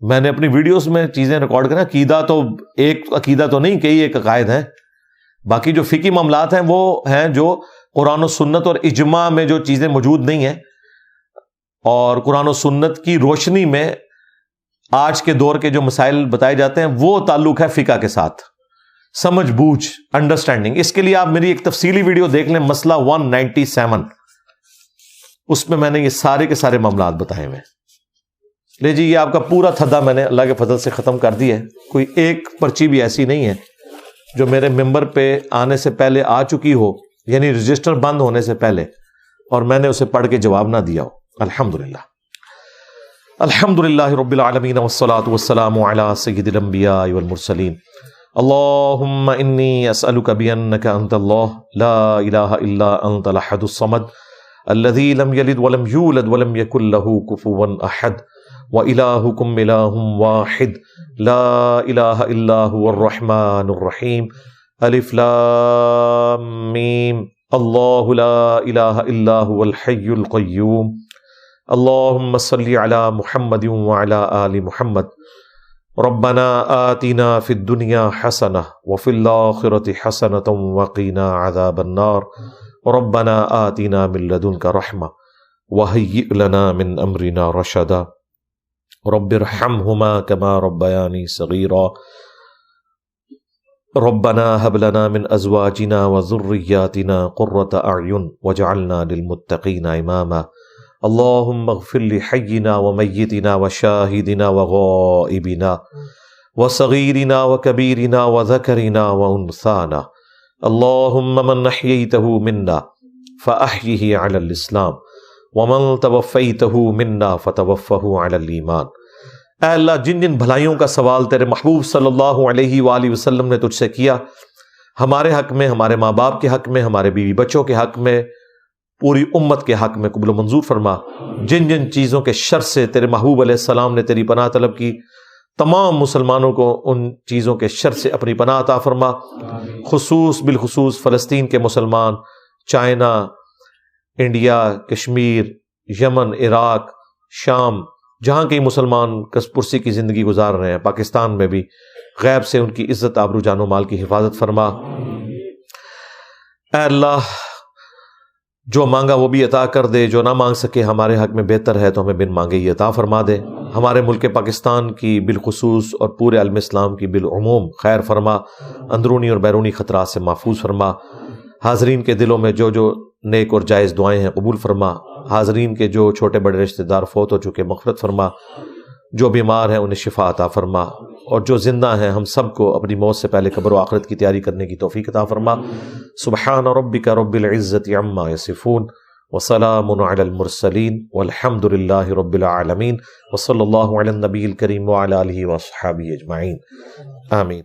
میں نے اپنی ویڈیوز میں چیزیں ریکارڈ کریں. عقیدہ تو ایک عقیدہ تو نہیں، کئی ایک عقائد ہیں. باقی جو فقہی معاملات ہیں وہ ہیں جو قرآن و سنت اور اجماع میں جو چیزیں موجود نہیں ہیں، اور قرآن و سنت کی روشنی میں آج کے دور کے جو مسائل بتائے جاتے ہیں وہ تعلق ہے فقہ کے ساتھ، سمجھ بوجھ، انڈرسٹینڈنگ. اس کے لیے آپ میری ایک تفصیلی ویڈیو دیکھ لیں، مسئلہ 197، اس میں میں نے یہ سارے کے سارے معاملات بتائے ہوئے. لے جی یہ آپ کا پورا تھدا میں نے اللہ کے فضل سے ختم کر دیا ہے. کوئی ایک پرچی بھی ایسی نہیں ہے جو میرے ممبر پہ آنے سے پہلے آ چکی ہو، یعنی رجسٹر بند ہونے سے پہلے، اور میں نے اسے پڑھ کے جواب نہ دیا ہو. الحمدللہ الحمدللہ رب العالمین والصلاة والسلام علی سید الانبیاء والمرسلین. اللہم انی اسألک بانک انت اللہ لا الہ الا انت الاحد الصمد الذی لم یلد ولم یولد ولم یکن له کفوا احد وإلہکم الہ واحد لا الہ الا هو الرحمن الرحیم. الف لام میم. اللہ لا الہ الا هو الحی القیوم. اللہم صلی علی محمد وعلی آل محمد. ربنا آتنا فی الدنیا حسنہ وفی الآخرۃ حسنۃ وقنا عذاب النار. ربنا آتنا من لدنک رحمہ وہیئ لنا من امرنا رشدا. رب ارحمہما کما ربیانی صغیرا. ربنا هب لنا من ازواجنا وذرياتنا قرة اعین واجعلنا للمتقین اماما. اللہم اغفر لحینا ومیتنا وشاہدنا وغائبنا وصغیرنا وکبیرنا وذکرنا وانثانا اللہم من احییتہ منا فاحیہ علی الاسلام ومن توفیتہ منا فتوفہ علی الایمان۔ اے اللہ، جن جن بھلائیوں کا سوال تیرے محبوب صلی اللہ علیہ وآلہ وسلم نے تجھ سے کیا، ہمارے حق میں، ہمارے ماں باپ کے حق میں، ہمارے بیوی بچوں کے حق میں، پوری امت کے حق میں قبول و منظور فرما۔ جن جن چیزوں کے شر سے تیرے محبوب علیہ السلام نے تیری پناہ طلب کی، تمام مسلمانوں کو ان چیزوں کے شر سے اپنی پناہ عطا فرما، بالخصوص فلسطین کے مسلمان، چائنا، انڈیا، کشمیر، یمن، عراق، شام، جہاں کئی مسلمان کس پرسی کی زندگی گزار رہے ہیں، پاکستان میں بھی، غیب سے ان کی عزت، آبرو، جان و مال کی حفاظت فرما۔ اے اللہ، جو مانگا وہ بھی عطا کر دے، جو نہ مانگ سکے ہمارے حق میں بہتر ہے تو ہمیں بن مانگے ہی عطا فرما دے۔ ہمارے ملک پاکستان کی بالخصوص اور پورے عالم اسلام کی بالعموم خیر فرما، اندرونی اور بیرونی خطرات سے محفوظ فرما۔ حاضرین کے دلوں میں جو جو نیک اور جائز دعائیں ہیں قبول فرما۔ حاضرین کے جو چھوٹے بڑے رشتہ دار فوت ہو چکے مغفرت فرما، جو بیمار ہیں انہیں شفا عطا فرما، اور جو زندہ ہیں ہم سب کو اپنی موت سے پہلے قبر و آخرت کی تیاری کرنے کی توفیق عطا فرما۔ سبحان ربک رب العزت عما یصفون وسلام علی المرسلین والحمد للہ رب العالمین، وصلی اللہ علی النبی الکریم وعلی آلہ وصحبہ اجمعین، آمین۔